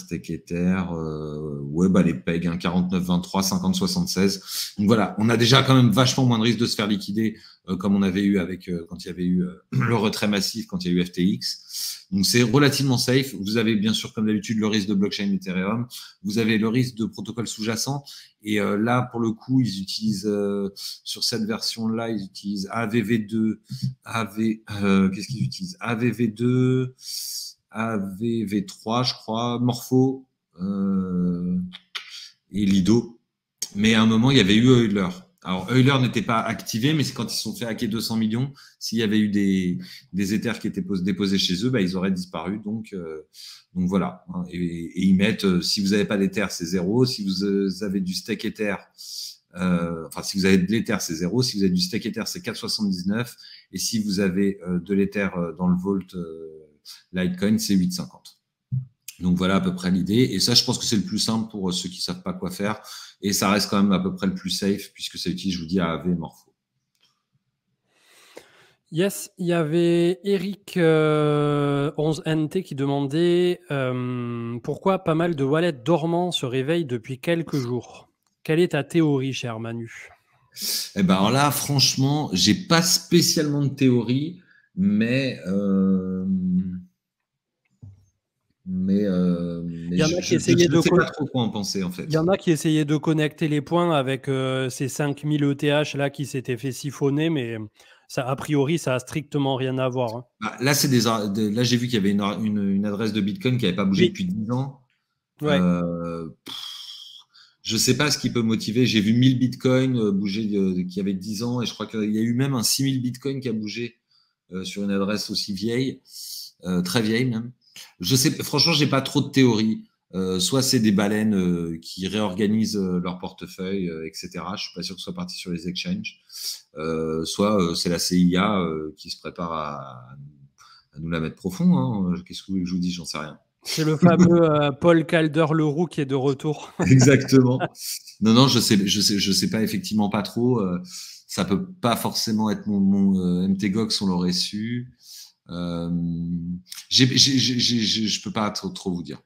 Speaker 1: ouais, bah les pegs, hein, 49, 23, 50, 76. Donc voilà, on a déjà quand même vachement moins de risque de se faire liquider, comme on avait eu quand il y avait eu le retrait massif, quand il y a eu FTX. Donc c'est relativement safe. Vous avez bien sûr, comme d'habitude, le risque de blockchain Ethereum. Vous avez le risque de protocole sous-jacent. Et là, pour le coup, ils utilisent, sur cette version-là, ils utilisent AVV2, qu'est-ce qu'ils utilisent? AVV2, AVV3, je crois, Morpho et Lido. Mais à un moment, il y avait eu Euler. Alors, Euler n'était pas activé, mais c'est quand ils se sont fait hacker 200 millions. S'il y avait eu des Ethers qui étaient déposés chez eux, bah, ils auraient disparu. Donc voilà. Et ils mettent, si vous n'avez pas d'Ether, c'est 0. Si vous avez du stake Ether, si vous avez de l'Ether, c'est 0. Si vous avez du stake Ether, c'est 4,79. Et si vous avez de l'Ether dans le Vault Litecoin, c'est 8,50. Donc voilà à peu près l'idée. Et ça, je pense que c'est le plus simple pour ceux qui ne savent pas quoi faire. Et ça reste quand même à peu près le plus safe puisque ça utilise, je vous dis, AAV et Morpho.
Speaker 2: Yes, il y avait Eric 11NT qui demandait pourquoi pas mal de wallets dormants se réveillent depuis quelques jours. Quelle est ta théorie, cher Manu?
Speaker 1: Eh ben alors là, franchement, j'ai pas spécialement de théorie, mais je ne sais pas trop quoi en penser en fait.
Speaker 2: Il y en a qui essayaient de connecter les points avec ces 5000 ETH là qui s'étaient fait siphonner, mais ça, a priori, ça a strictement rien à voir. Hein.
Speaker 1: Bah, là, là, j'ai vu qu'il y avait une adresse de Bitcoin qui n'avait pas bougé depuis 10 ans.
Speaker 2: Ouais.
Speaker 1: Je sais pas ce qui peut motiver. J'ai vu 1000 bitcoins bouger qui avait 10 ans et je crois qu'il y a eu même un 6000 bitcoins qui a bougé sur une adresse aussi vieille, très vieille même. Je sais, franchement, j'ai pas trop de théories. Soit c'est des baleines qui réorganisent leur portefeuille, etc. Je suis pas sûr que ce soit parti sur les exchanges. Soit c'est la CIA qui se prépare à nous la mettre profond. Hein. Qu'est-ce que vous voulez que je vous dise? J'en sais rien.
Speaker 2: C'est le fameux Paul Calder-Leroux qui est de retour.
Speaker 1: Exactement. Non, je sais pas, effectivement pas trop. Ça peut pas forcément être mon MTGOX, on l'aurait su. Je peux pas trop vous dire.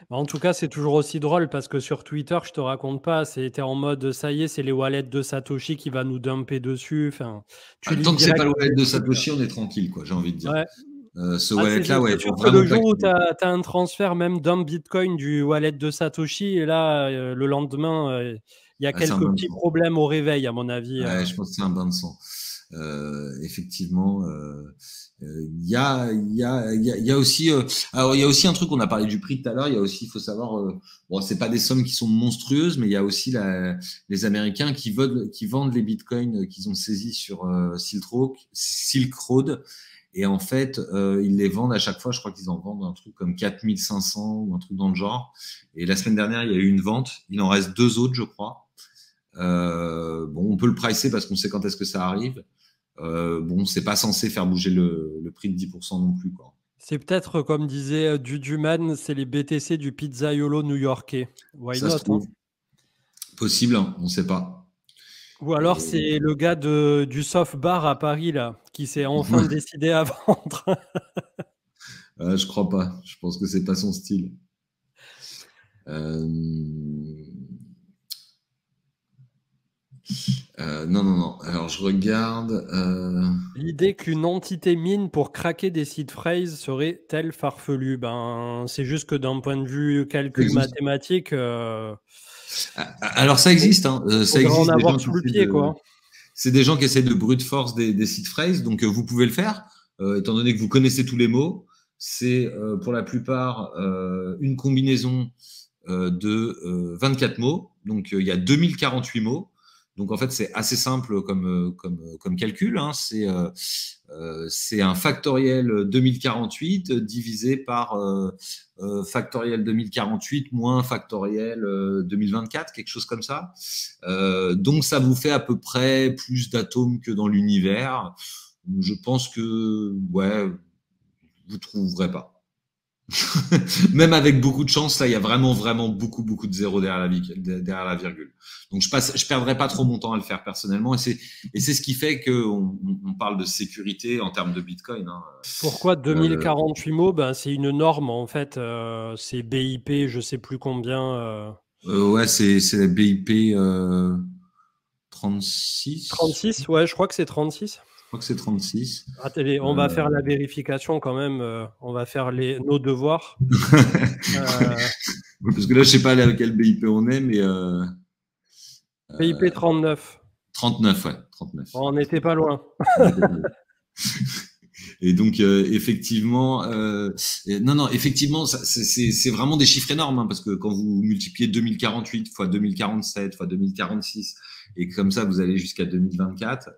Speaker 2: En tout cas, c'est toujours aussi drôle parce que sur Twitter, je te raconte pas, c'était en mode ça y est, c'est les wallets de Satoshi qui va nous dumper dessus. Enfin,
Speaker 1: tant que c'est pas le wallet de Satoshi, on est tranquille, quoi. J'ai envie de dire.
Speaker 2: Ouais.
Speaker 1: Ce wallet-là, ouais.
Speaker 2: Sûr que le jour où tu as un transfert même d'un Bitcoin du wallet de Satoshi, et là, le lendemain, il y a quelques petits problèmes au réveil, à mon avis.
Speaker 1: Ouais, je pense que c'est un bain de sang. Effectivement, il y a aussi, alors il y a aussi un truc, on a parlé du prix tout à l'heure. Il y a aussi, il faut savoir, bon, c'est pas des sommes qui sont monstrueuses, mais il y a aussi les Américains qui vendent les bitcoins qu'ils ont saisis sur Silk Road. Et en fait, ils les vendent à chaque fois. Je crois qu'ils en vendent un truc comme 4500 ou un truc dans le genre. Et la semaine dernière, il y a eu une vente. Il en reste 2 autres, je crois. Bon, on peut le pricer parce qu'on sait quand est-ce que ça arrive. Bon, c'est pas censé faire bouger le prix de 10% non plus, quoi.
Speaker 2: C'est peut-être, comme disait Duduman, c'est les BTC du pizzaiolo new-yorkais. Why
Speaker 1: ça
Speaker 2: not,
Speaker 1: se trouve. Hein. Possible, hein, on ne sait pas.
Speaker 2: Ou alors c'est le gars du soft bar à Paris là, qui s'est enfin décidé à vendre.
Speaker 1: Je crois pas. Je pense que c'est pas son style. Non. Alors je regarde.
Speaker 2: L'idée qu'une entité mine pour craquer des seed phrases serait-elle farfelue? Ben, c'est juste que d'un point de vue calcul mathématique.
Speaker 1: Alors ça existe. Hein. Ça existe.
Speaker 2: En avoir sous le pied, quoi.
Speaker 1: C'est des gens qui essaient de brute force des seed phrases, donc vous pouvez le faire, étant donné que vous connaissez tous les mots. C'est pour la plupart une combinaison de 24 mots. Donc il y a 2048 mots. Donc en fait, c'est assez simple comme calcul. Hein. C'est un factoriel 2048 divisé par factoriel 2048 moins factoriel 2024, quelque chose comme ça. Donc ça vous fait à peu près plus d'atomes que dans l'univers. Je pense que ouais, vous trouverez pas. Même avec beaucoup de chance, là, il y a vraiment beaucoup de zéros derrière la virgule. Donc je perdrai pas trop mon temps à le faire personnellement, et c'est ce qui fait que on parle de sécurité en termes de Bitcoin. Hein.
Speaker 2: Pourquoi 2048 mots? Ben, c'est une norme en fait. C'est BIP, je sais plus combien.
Speaker 1: Ouais, c'est la BIP 36.
Speaker 2: 36, ouais, je crois que c'est 36.
Speaker 1: Je crois que c'est 36.
Speaker 2: Attendez, on va faire la vérification quand même. On va faire nos devoirs.
Speaker 1: Parce que là, je sais pas à quel BIP on est, mais
Speaker 2: BIP 39.
Speaker 1: 39, ouais, 39.
Speaker 2: On n'était pas loin.
Speaker 1: Et donc, effectivement, non, effectivement, c'est vraiment des chiffres énormes, hein, parce que quand vous multipliez 2048 fois 2047 fois 2046, et comme ça, vous allez jusqu'à 2024,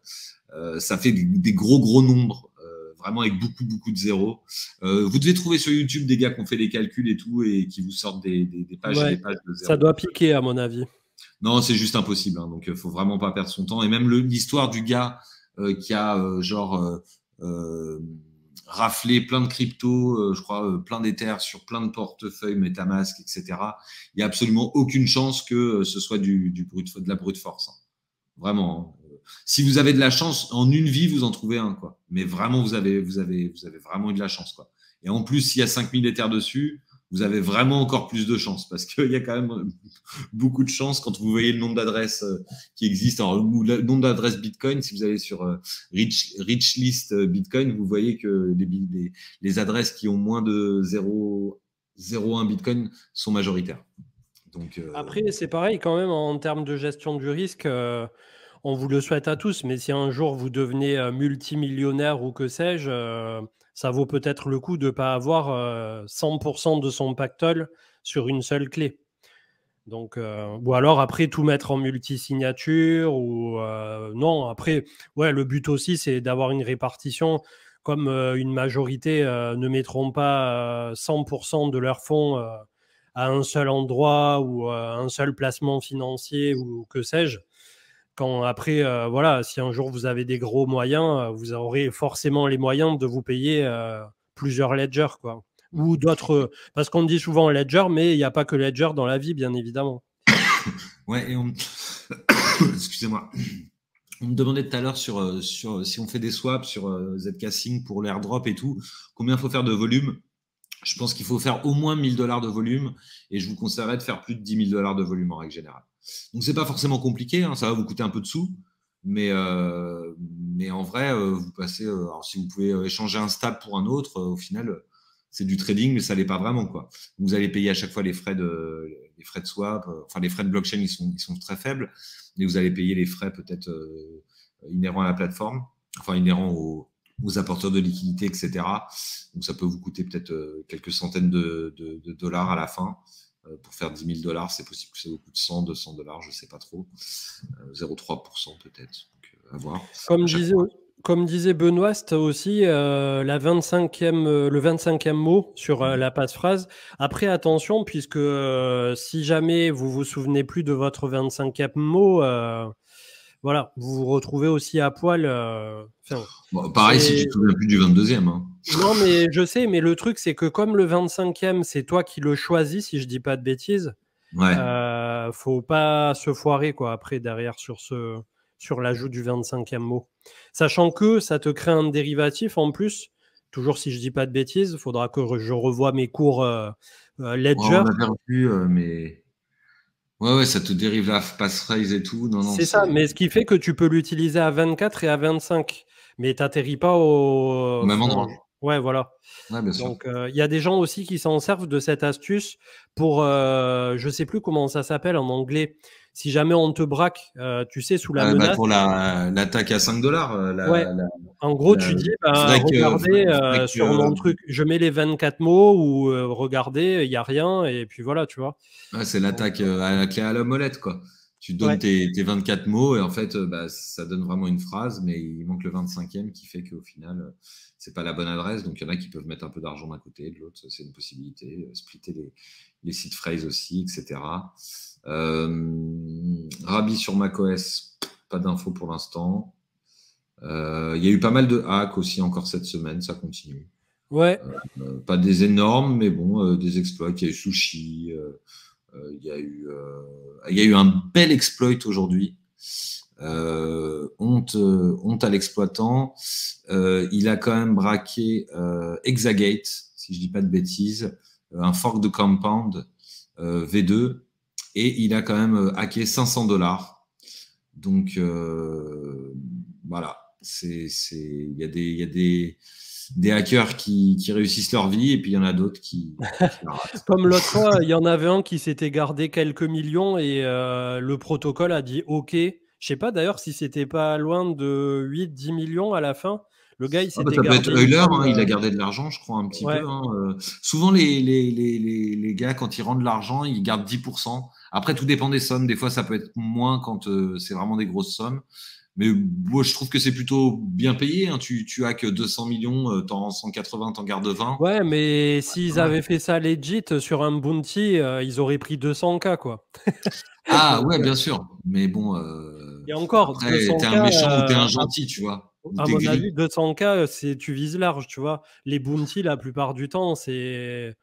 Speaker 1: ça fait des gros nombres, vraiment avec beaucoup de zéros. Vous devez trouver sur YouTube des gars qui ont fait les calculs et tout, et qui vous sortent des pages
Speaker 2: Ouais,
Speaker 1: et des pages de zéros.
Speaker 2: ça doit piquer, à mon avis.
Speaker 1: Non, c'est juste impossible, hein, donc faut vraiment pas perdre son temps. Et même l'histoire du gars qui a raflé plein de cryptos, je crois, plein d'Ether sur plein de portefeuilles, MetaMask, etc. Il n'y a absolument aucune chance que ce soit de la brute force. Hein. Vraiment. Hein. Si vous avez de la chance, en une vie, vous en trouvez un, quoi. Mais vraiment, vous avez vraiment eu de la chance, quoi. Et en plus, s'il y a 5000 Ethers dessus, vous avez vraiment encore plus de chance, parce qu'il y a quand même beaucoup de chance quand vous voyez le nombre d'adresses qui existent. Alors, le nombre d'adresses Bitcoin, si vous allez sur Rich List Bitcoin, vous voyez que les adresses qui ont moins de 0,01 Bitcoin sont majoritaires. Donc,
Speaker 2: après, c'est pareil quand même en termes de gestion du risque. On vous le souhaite à tous, mais si un jour vous devenez multimillionnaire ou que sais-je, ça vaut peut-être le coup de ne pas avoir 100% de son pactole sur une seule clé. Donc, ou alors après tout mettre en multi-signature ou non. Après, ouais, le but aussi c'est d'avoir une répartition. Comme une majorité ne mettront pas 100% de leurs fonds à un seul endroit ou un seul placement financier ou que sais-je. Quand après, voilà, si un jour vous avez des gros moyens, vous aurez forcément les moyens de vous payer plusieurs ledgers, quoi. Ou d'autres, parce qu'on dit souvent ledger, mais il n'y a pas que ledger dans la vie, bien évidemment.
Speaker 1: Ouais, et excusez-moi. On me demandait tout à l'heure sur si on fait des swaps sur Zcasing pour l'airdrop et tout, combien il faut faire de volume. Je pense qu'il faut faire au moins $1000 de volume, et je vous conseillerais de faire plus de $10 000 de volume en règle générale. Donc c'est pas forcément compliqué, hein, ça va vous coûter un peu de sous, mais en vrai, vous passez. Alors si vous pouvez échanger un stab pour un autre, au final, c'est du trading, mais ça l'est pas vraiment, quoi. Vous allez payer à chaque fois les frais de swap, enfin les frais de blockchain, ils sont très faibles, mais vous allez payer les frais peut-être inhérents à la plateforme, enfin inhérents aux apporteurs de liquidités, etc. Donc ça peut vous coûter peut-être quelques centaines de dollars à la fin. Pour faire $10 000, c'est possible que ça vous coûte 100, $200, je ne sais pas trop. 0,3% peut-être. Donc, à voir.
Speaker 2: Comme disait Benoît aussi, le 25e mot sur la passphrase. Après, attention, puisque si jamais vous vous souvenez plus de votre 25e mot, voilà, vous vous retrouvez aussi à poil.
Speaker 1: Bon, pareil, si tu te souviens plus du 22e. Hein.
Speaker 2: Non, mais je sais, mais le truc, c'est que comme le 25e, c'est toi qui le choisis, si je dis pas de bêtises,
Speaker 1: ouais.
Speaker 2: Faut pas se foirer, quoi, après, derrière, sur l'ajout du 25e mot. Sachant que ça te crée un dérivatif en plus. Toujours si je dis pas de bêtises, il faudra que je revoie mes cours Ledger.
Speaker 1: On avait revu, mais... Ouais, ça te dérive la passphrase et tout. Non,
Speaker 2: c'est ça, mais ce qui fait que tu peux l'utiliser à 24 et à 25. Mais tu n'atterris pas au
Speaker 1: même endroit.
Speaker 2: Ouais, voilà.
Speaker 1: Ouais, bien sûr.
Speaker 2: Donc, il y a des gens aussi qui s'en servent de cette astuce pour, je ne sais plus comment ça s'appelle en anglais. Si jamais on te braque, tu sais, sous la menace.
Speaker 1: Pour l'attaque à $5.
Speaker 2: Ouais. En gros, tu dis, regardez sur mon truc, je mets les 24 mots ou regardez, il n'y a rien, et puis voilà, tu vois.
Speaker 1: Ouais, c'est l'attaque à la clé à la molette, quoi. Tu donnes
Speaker 2: Ouais.
Speaker 1: tes 24 mots et en fait, ça donne vraiment une phrase, mais il manque le 25e qui fait qu'au final, c'est pas la bonne adresse. Donc, il y en a qui peuvent mettre un peu d'argent d'un côté, de l'autre, c'est une possibilité. Splitter les seed phrases aussi, etc. Rabi sur macOS, pas d'infos pour l'instant. Il y a eu pas mal de hacks aussi encore cette semaine, ça continue.
Speaker 2: Ouais.
Speaker 1: Pas des énormes, mais bon, des exploits. Il y a eu Sushi, il y a eu un bel exploit aujourd'hui. Honte à l'exploitant. Il a quand même braqué Exagate, si je dis pas de bêtises, un fork de Compound V2, et il a quand même hacké $500. Donc voilà, il y a des hackers qui réussissent leur vie et puis il y en a d'autres qui la ratent.
Speaker 2: Comme l'autre fois, il y en avait un qui s'était gardé quelques millions et le protocole a dit OK. Je sais pas d'ailleurs si c'était pas loin de 8-10 millions à la fin. Le gars, il s'était
Speaker 1: Ça peut être
Speaker 2: gardé une
Speaker 1: Euler,
Speaker 2: somme.
Speaker 1: il a gardé de l'argent, je crois, un petit
Speaker 2: Ouais.
Speaker 1: peu. Souvent, les gars, quand ils rendent de l'argent, ils gardent 10%. Après, tout dépend des sommes. Des fois, ça peut être moins quand c'est vraiment des grosses sommes. Mais moi, je trouve que c'est plutôt bien payé. Hein. Tu as que 200 millions, t'en 180, t'en gardes 20.
Speaker 2: Ouais, mais s'ils
Speaker 1: Pas mal.
Speaker 2: avaient fait ça legit sur un bounty, ils auraient pris 200K, quoi.
Speaker 1: Ah
Speaker 2: Donc,
Speaker 1: ouais, bien sûr. Mais bon,
Speaker 2: et encore,
Speaker 1: après, t'es
Speaker 2: 200K,
Speaker 1: un méchant ou t'es un gentil, tu vois. Ou
Speaker 2: à
Speaker 1: t'es
Speaker 2: mon avis,
Speaker 1: gris.
Speaker 2: 200K, tu vises large, tu vois. Les bounties, la plupart du temps, c'est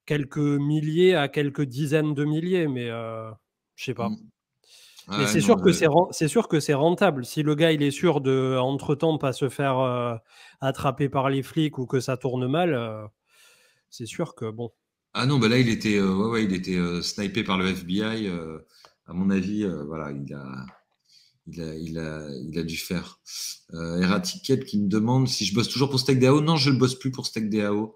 Speaker 2: quelques milliers à quelques dizaines de milliers, mais je sais pas.
Speaker 1: Mm.
Speaker 2: Mais
Speaker 1: Ouais,
Speaker 2: c'est
Speaker 1: non,
Speaker 2: sûr que c'est sûr que c'est rentable. Si le gars, il est sûr de, entre-temps, pas se faire attraper par les flics ou que ça tourne mal, c'est sûr que bon.
Speaker 1: Ah non, bah là, il était, il était snipé par le FBI. À mon avis, voilà, il a dû faire. Eratiquette qui me demande si je bosse toujours pour StackDAO. Non, je ne bosse plus pour StackDAO.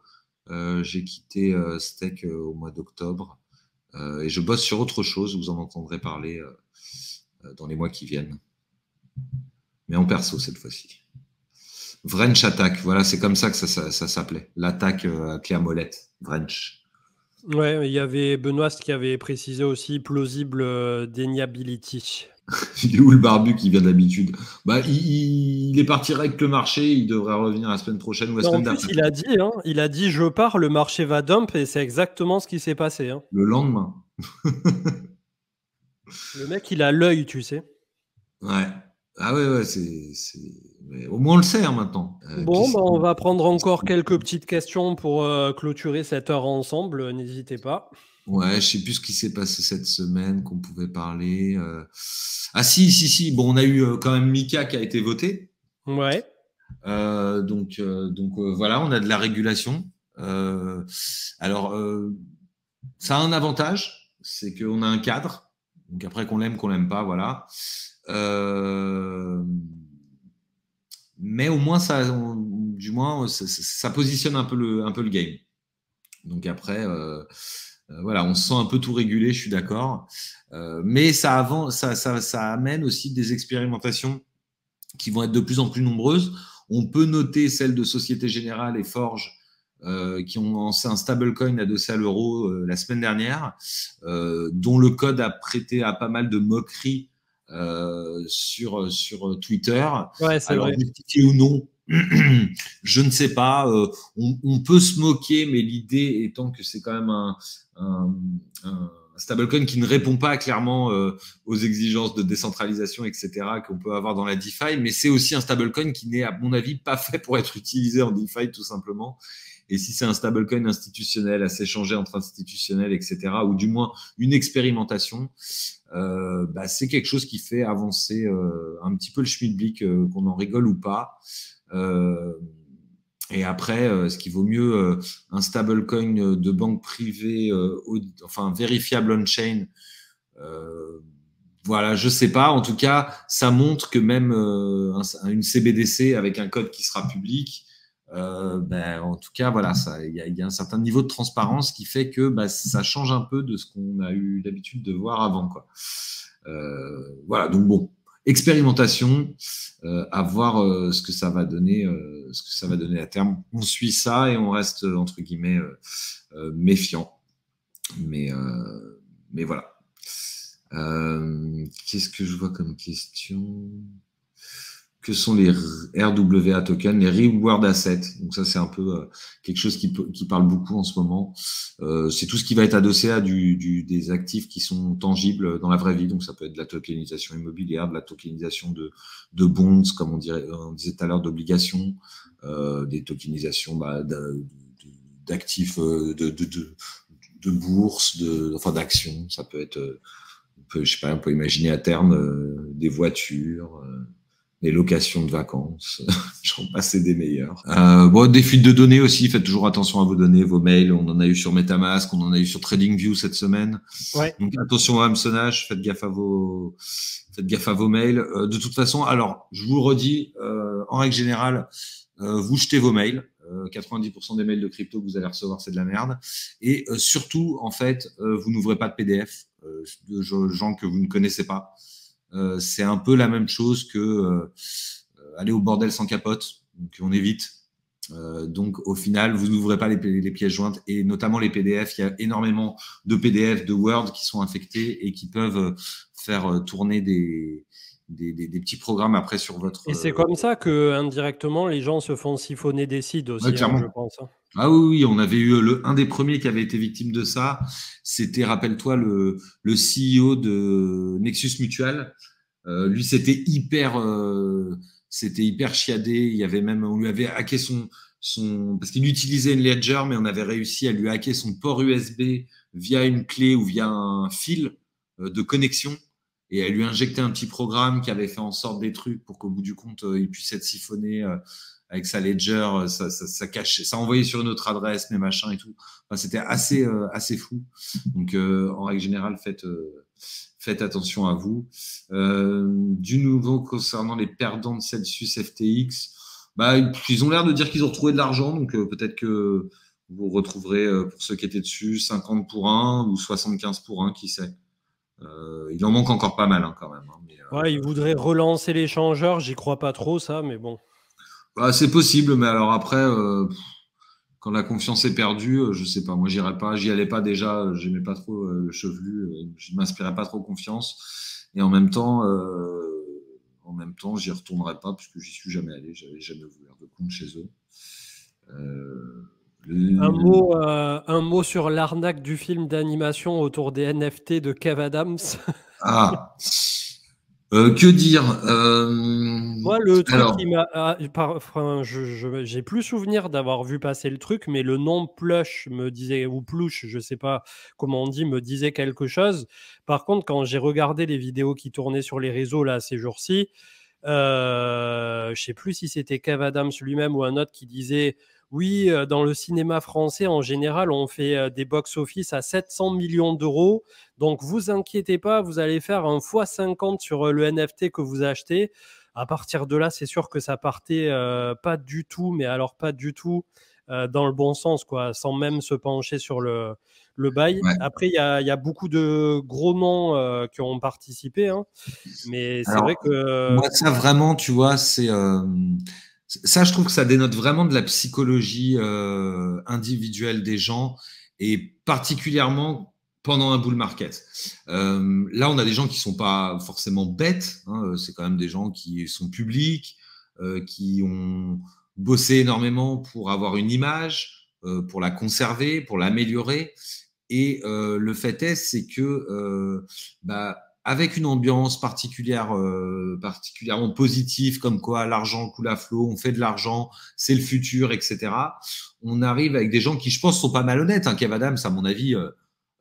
Speaker 1: J'ai quitté Stack au mois d'octobre et je bosse sur autre chose. Vous en entendrez parler dans les mois qui viennent, mais en perso cette fois-ci. Vrench Attack, voilà, c'est comme ça que ça s'appelait. L'attaque à clé à molette, Vrench.
Speaker 2: Ouais, il y avait Benoît qui avait précisé aussi plausible deniability.
Speaker 1: Il est où le barbu qui vient d'habitude? Bah, il est parti avec le marché, il devrait revenir la semaine prochaine ou la
Speaker 2: Non, en
Speaker 1: semaine
Speaker 2: plus,
Speaker 1: d'après.
Speaker 2: il a dit je pars, le marché va dump et c'est exactement ce qui s'est passé. Hein.
Speaker 1: Le lendemain.
Speaker 2: Le mec, il a l'œil, tu sais.
Speaker 1: Ouais. Ah ouais, mais au moins on le sait hein, maintenant.
Speaker 2: Bon, bah, on va prendre encore quelques petites questions pour clôturer cette heure ensemble. N'hésitez pas.
Speaker 1: Ouais, je sais plus ce qui s'est passé cette semaine, qu'on pouvait parler. Ah si. Bon, on a eu quand même Mika qui a été voté.
Speaker 2: Ouais.
Speaker 1: Voilà, on a de la régulation. Euh, alors, ça a un avantage, c'est qu'on a un cadre. Donc après qu'on l'aime pas, voilà. Euh, mais au moins du moins, ça positionne un peu le game. Donc après, voilà, on se sent un peu tout régulé, je suis d'accord. Mais ça amène aussi des expérimentations qui vont être de plus en plus nombreuses. On peut noter celles de Société Générale et Forge qui ont lancé un stablecoin adossé à l'euro la semaine dernière, dont le code a prêté à pas mal de moqueries sur Twitter.
Speaker 2: Ouais, c'est
Speaker 1: Alors,
Speaker 2: vrai.
Speaker 1: justifié ou non, je ne sais pas. On peut se moquer, mais l'idée étant que c'est quand même un stablecoin qui ne répond pas clairement aux exigences de décentralisation, etc., qu'on peut avoir dans la DeFi, mais c'est aussi un stablecoin qui n'est, à mon avis, pas fait pour être utilisé en DeFi, tout simplement. Et si c'est un stablecoin institutionnel, à s'échanger entre institutionnels, etc., ou du moins une expérimentation, c'est quelque chose qui fait avancer un petit peu le schmilblick, qu'on en rigole ou pas. Et après, ce qui vaut mieux, un stablecoin de banque privée, enfin vérifiable on-chain, voilà, je sais pas. En tout cas, ça montre que même une CBDC avec un code qui sera public, en tout cas, voilà, il y a un certain niveau de transparence qui fait que ça change un peu de ce qu'on a eu l'habitude de voir avant, quoi. Voilà, donc bon, expérimentation, à voir ce que ça va donner, ce que ça va donner à terme. On suit ça et on reste entre guillemets méfiant, mais voilà. Qu'est-ce que je vois comme question? Que sont les RWA tokens, les Reward Assets? Donc ça, c'est un peu quelque chose qui parle beaucoup en ce moment. C'est tout ce qui va être adossé à des actifs qui sont tangibles dans la vraie vie. Donc ça peut être de la tokenisation immobilière, de la tokenisation de bonds, comme on disait tout à l'heure, d'obligations, des tokenisations d'actifs de bourse, enfin d'actions. Ça peut être, je sais pas, on peut imaginer à terme des voitures. Les locations de vacances, j'en passais des meilleurs. Des fuites de données aussi, faites toujours attention à vos données, vos mails, on en a eu sur MetaMask, on en a eu sur TradingView cette semaine.
Speaker 2: Ouais.
Speaker 1: Donc attention au hameçonnage, faites gaffe à vos mails. De toute façon, alors, je vous le redis, en règle générale, vous jetez vos mails. 90% des mails de crypto que vous allez recevoir, c'est de la merde. Et surtout, en fait, vous n'ouvrez pas de PDF de gens que vous ne connaissez pas. C'est un peu la même chose que aller au bordel sans capote, donc on évite. Donc au final, vous n'ouvrez pas les pièces jointes et notamment les PDF. Il y a énormément de PDF, de Word qui sont infectés et qui peuvent faire tourner des petits programmes après sur votre.
Speaker 2: Et c'est comme ça que indirectement les gens se font siphonner des sites aussi,
Speaker 1: clairement.
Speaker 2: je pense.
Speaker 1: Ah oui, on avait eu un des premiers qui avait été victime de ça. C'était, rappelle-toi, le CEO de Nexus Mutual. Lui, c'était hyper chiadé. On lui avait hacké parce qu'il utilisait une Ledger, mais on avait réussi à lui hacker son port USB via une clé ou via un fil de connexion et à lui injecter un petit programme qui avait fait en sorte des trucs pour qu'au bout du compte, il puisse être siphonné avec sa Ledger, ça cachait, ça envoyait sur une autre adresse, mais machin et tout. Enfin, c'était assez fou. Donc, en règle générale, faites attention à vous. Du nouveau concernant les perdants de Celsius FTX, ils ont l'air de dire qu'ils ont retrouvé de l'argent, donc peut-être que vous retrouverez, pour ceux qui étaient dessus, 50 pour 1 ou 75 pour 1, qui sait. Il en manque encore pas mal quand même.
Speaker 2: Ouais, ils voudraient relancer l'échangeur, j'y crois pas trop ça, mais bon.
Speaker 1: C'est possible, mais alors après, quand la confiance est perdue, je sais pas. Moi, j'y allais pas déjà. J'aimais pas trop le chevelu. Je m'inspirais pas trop confiance. Et en même temps, j'y retournerai pas puisque j'y suis jamais allé. J'avais jamais ouvert de compte chez eux.
Speaker 2: Un mot sur l'arnaque du film d'animation autour des NFT de Kev Adams.
Speaker 1: Ah, que dire
Speaker 2: Moi, le truc
Speaker 1: alors,
Speaker 2: qui m'a. J'ai plus souvenir d'avoir vu passer le truc, mais le nom Plush me disait, ou Plush, je sais pas comment on dit, me disait quelque chose. Par contre, quand j'ai regardé les vidéos qui tournaient sur les réseaux là ces jours-ci, je sais plus si c'était Kev Adams lui-même ou un autre qui disait oui, dans le cinéma français en général, on fait des box-office à 700 millions d'euros. Donc, vous inquiétez pas, vous allez faire un x50 sur le NFT que vous achetez. À partir de là, c'est sûr que ça partait pas du tout, mais alors pas du tout dans le bon sens, quoi, sans même se pencher sur le bail.
Speaker 1: ouais.
Speaker 2: Après, il y a beaucoup de gros noms qui ont participé, hein, mais c'est vrai que.
Speaker 1: Moi, ça vraiment, tu vois, ça, je trouve que ça dénote vraiment de la psychologie individuelle des gens et particulièrement pendant un bull market. Là, on a des gens qui sont pas forcément bêtes, hein, c'est quand même des gens qui sont publics, qui ont bossé énormément pour avoir une image, pour la conserver, pour l'améliorer. Et le fait est, c'est que avec une ambiance particulière, particulièrement positive, comme quoi l'argent coule à flot, on fait de l'argent, c'est le futur, etc. On arrive avec des gens qui, je pense, sont pas malhonnêtes. Hein. Kev Adams, à mon avis,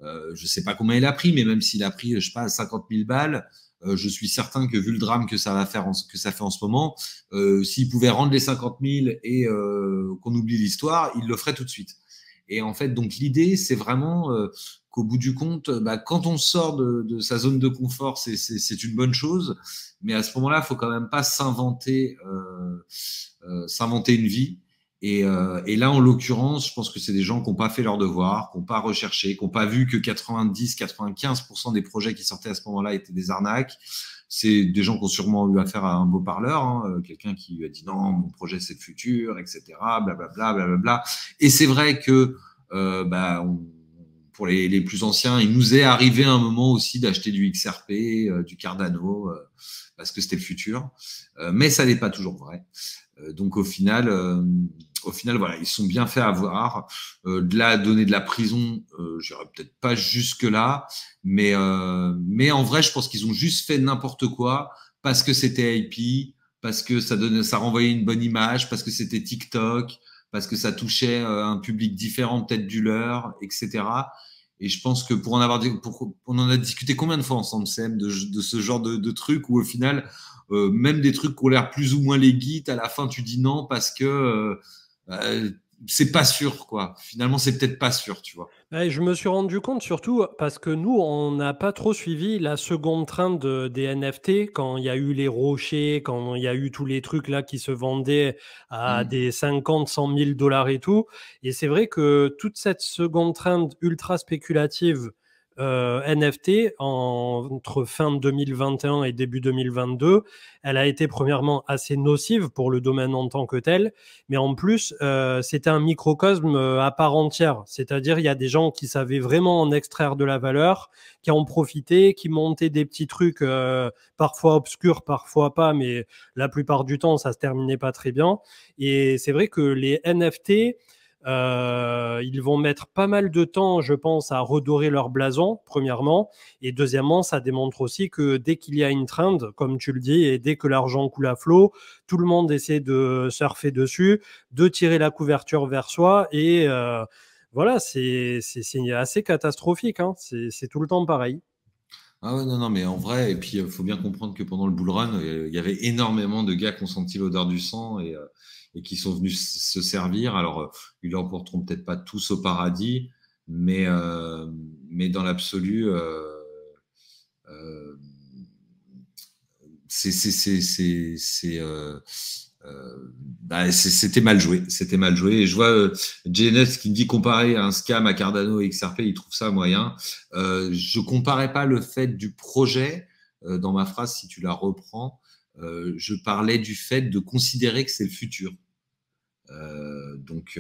Speaker 1: je sais pas combien il a pris, mais même s'il a pris, je sais pas, 50 000 balles, je suis certain que vu le drame que ça fait en ce moment, s'il pouvait rendre les 50 000 et qu'on oublie l'histoire, il le ferait tout de suite. Et en fait, donc l'idée, c'est vraiment qu'au bout du compte, quand on sort de sa zone de confort, c'est une bonne chose. Mais à ce moment-là, il faut quand même pas s'inventer une vie. Et là, en l'occurrence, je pense que c'est des gens qui n'ont pas fait leur devoir, qui n'ont pas recherché, qui n'ont pas vu que 90-95% des projets qui sortaient à ce moment-là étaient des arnaques. C'est des gens qui ont sûrement eu affaire à un beau parleur, hein, quelqu'un qui lui a dit non, mon projet c'est le futur, etc. Blablabla, blablabla. Et c'est vrai que on pour les plus anciens, il nous est arrivé un moment aussi d'acheter du XRP, du Cardano, parce que c'était le futur. Mais ça n'est pas toujours vrai. Donc au final, voilà, ils sont bien fait avoir. De là à donner de la prison, j'irai peut-être pas jusque là, mais en vrai, je pense qu'ils ont juste fait n'importe quoi parce que c'était IP, parce que ça renvoyait une bonne image, parce que c'était TikTok, parce que ça touchait un public différent peut-être du leur, etc. Et je pense que on en a discuté combien de fois ensemble, Sam, de ce genre de trucs où au final, même des trucs qui ont l'air plus ou moins legit, à la fin tu dis non parce que c'est pas sûr, quoi. Finalement, c'est peut-être pas sûr, tu vois.
Speaker 2: Ouais, je me suis rendu compte surtout parce que nous, on n'a pas trop suivi la seconde train des NFT quand il y a eu les rochers, quand il y a eu tous les trucs là qui se vendaient à des 50, 100 000 dollars et tout. Et c'est vrai que toute cette seconde train ultra spéculative NFT entre fin 2021 et début 2022, elle a été premièrement assez nocive pour le domaine en tant que tel, mais en plus, c'était un microcosme à part entière. C'est-à-dire, il y a des gens qui savaient vraiment en extraire de la valeur, qui en profitaient, qui montaient des petits trucs, parfois obscurs, parfois pas, mais la plupart du temps, ça se terminait pas très bien. Et c'est vrai que les NFT, ils vont mettre pas mal de temps, je pense, à redorer leur blason, premièrement. Et deuxièmement, ça démontre aussi que dès qu'il y a une trend, comme tu le dis, et dès que l'argent coule à flot, tout le monde essaie de surfer dessus, de tirer la couverture vers soi. Et voilà, c'est assez catastrophique. Hein. C'est tout le temps pareil.
Speaker 1: Ah ouais, non, non, mais en vrai, et puis il faut bien comprendre que pendant le bull run, il y avait énormément de gars qui ont senti l'odeur du sang et qui sont venus se servir. Alors, ils l'emporteront peut-être pas tous au paradis, mais dans l'absolu, euh, c'était mal joué. C'était mal joué. Et je vois JNS qui me dit comparer un scam à Cardano et XRP, il trouve ça moyen. Je comparais pas le fait du projet dans ma phrase, si tu la reprends. Je parlais du fait de considérer que c'est le futur. Donc,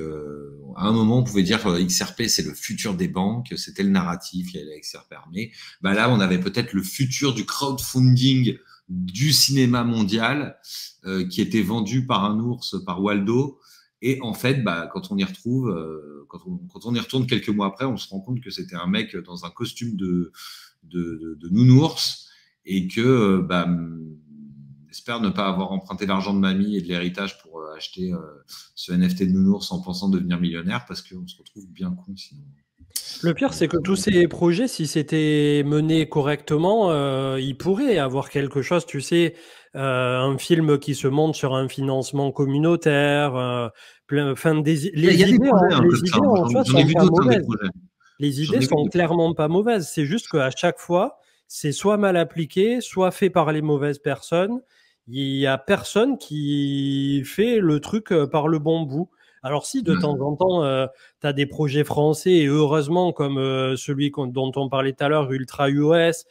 Speaker 1: à un moment, on pouvait dire XRP, c'est le futur des banques, c'était le narratif, il y avait la XRP armée. Bah là, on avait peut-être le futur du crowdfunding du cinéma mondial qui était vendu par un ours, par Waldo. Et en fait, bah, quand on y retrouve, quand on y retourne quelques mois après, on se rend compte que c'était un mec dans un costume de nounours et que bah, j'espère ne pas avoir emprunté l'argent de mamie et de l'héritage pour acheter ce NFT de nounours en pensant devenir millionnaire parce qu'on se retrouve bien con sinon.
Speaker 2: Le pire, c'est que tous ces projets, si c'était mené correctement, ils pourraient avoir quelque chose, tu sais, un film qui se monte sur un financement communautaire, les idées, en soi sont pas mauvaises. Les idées sont clairement pas mauvaises. C'est juste qu'à chaque fois, c'est soit mal appliqué, soit fait par les mauvaises personnes. Il y a personne qui fait le truc par le bon bout. Alors si de temps en temps, tu as des projets français, et heureusement comme celui dont on parlait tout à l'heure, Ultra US,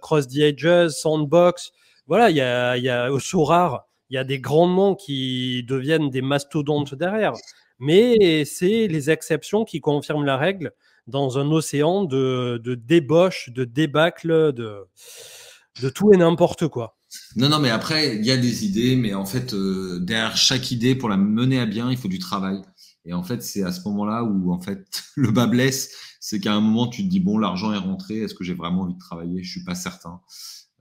Speaker 2: Cross the Edges, Sandbox, voilà, il y a Sorare, il y a des grands noms qui deviennent des mastodontes derrière. Mais c'est les exceptions qui confirment la règle dans un océan de débauche, de débâcle, de tout et n'importe quoi.
Speaker 1: Non, non, mais après, il y a des idées, mais en fait, derrière chaque idée, pour la mener à bien, il faut du travail. Et en fait, c'est à ce moment-là où, en fait, le bas blesse, c'est qu'à un moment, tu te dis, bon, l'argent est rentré, est-ce que j'ai vraiment envie de travailler? Je suis pas certain.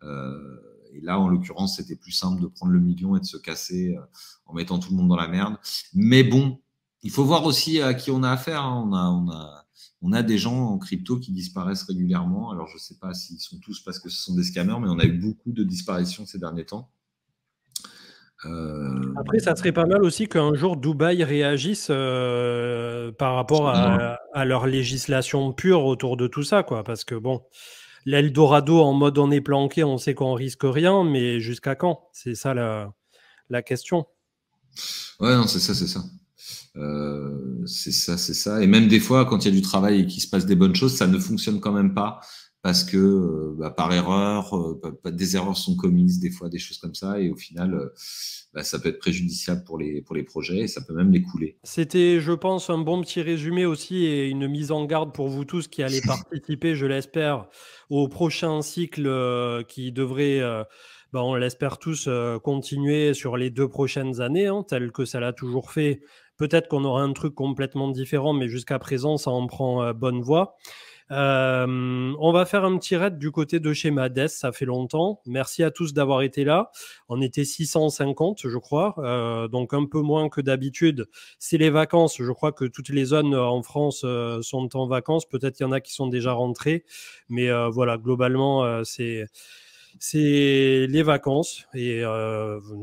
Speaker 1: Et là, en l'occurrence, c'était plus simple de prendre le million et de se casser en mettant tout le monde dans la merde. Mais bon, il faut voir aussi à qui on a affaire. Hein. On a des gens en crypto qui disparaissent régulièrement. Alors, je ne sais pas s'ils sont tous parce que ce sont des scammers, mais on a eu beaucoup de disparitions ces derniers temps.
Speaker 2: Après, ça serait pas mal aussi qu'un jour Dubaï réagisse par rapport à leur législation pure autour de tout ça, quoi. Parce que bon, l'Eldorado en mode on est planqué, on sait qu'on risque rien, mais jusqu'à quand? C'est ça la question.
Speaker 1: Ouais, non, c'est ça, c'est ça. C'est ça, c'est ça. Et même des fois, quand il y a du travail et qu'il se passe des bonnes choses, ça ne fonctionne quand même pas parce que par erreur, des erreurs sont commises, des fois des choses comme ça, et au final, ça peut être préjudiciable pour les projets et ça peut même les couler.
Speaker 2: C'était, je pense, un bon petit résumé aussi et une mise en garde pour vous tous qui allez participer, je l'espère, au prochain cycle qui devrait, on l'espère tous, continuer sur les 2 prochaines années, hein, tel que ça l'a toujours fait. Peut-être qu'on aura un truc complètement différent, mais jusqu'à présent, ça en prend bonne voie. On va faire un petit raid du côté de chez Mades, ça fait longtemps. Merci à tous d'avoir été là. On était 650, je crois, donc un peu moins que d'habitude. C'est les vacances. Je crois que toutes les zones en France sont en vacances. Peut-être il y en a qui sont déjà rentrés, mais voilà, globalement, c'est les vacances. Et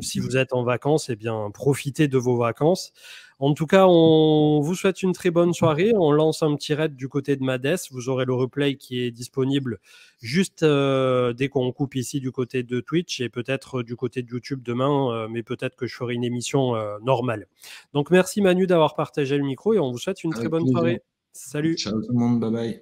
Speaker 2: si vous êtes en vacances, eh bien, profitez de vos vacances. En tout cas, on vous souhaite une très bonne soirée. On lance un petit raid du côté de Mades. Vous aurez le replay qui est disponible juste dès qu'on coupe ici du côté de Twitch et peut-être du côté de YouTube demain, mais peut-être que je ferai une émission normale. Donc merci Manu d'avoir partagé le micro et on vous souhaite une très
Speaker 1: Avec
Speaker 2: bonne
Speaker 1: plaisir.
Speaker 2: soirée. Salut.
Speaker 1: Ciao tout le monde, bye bye.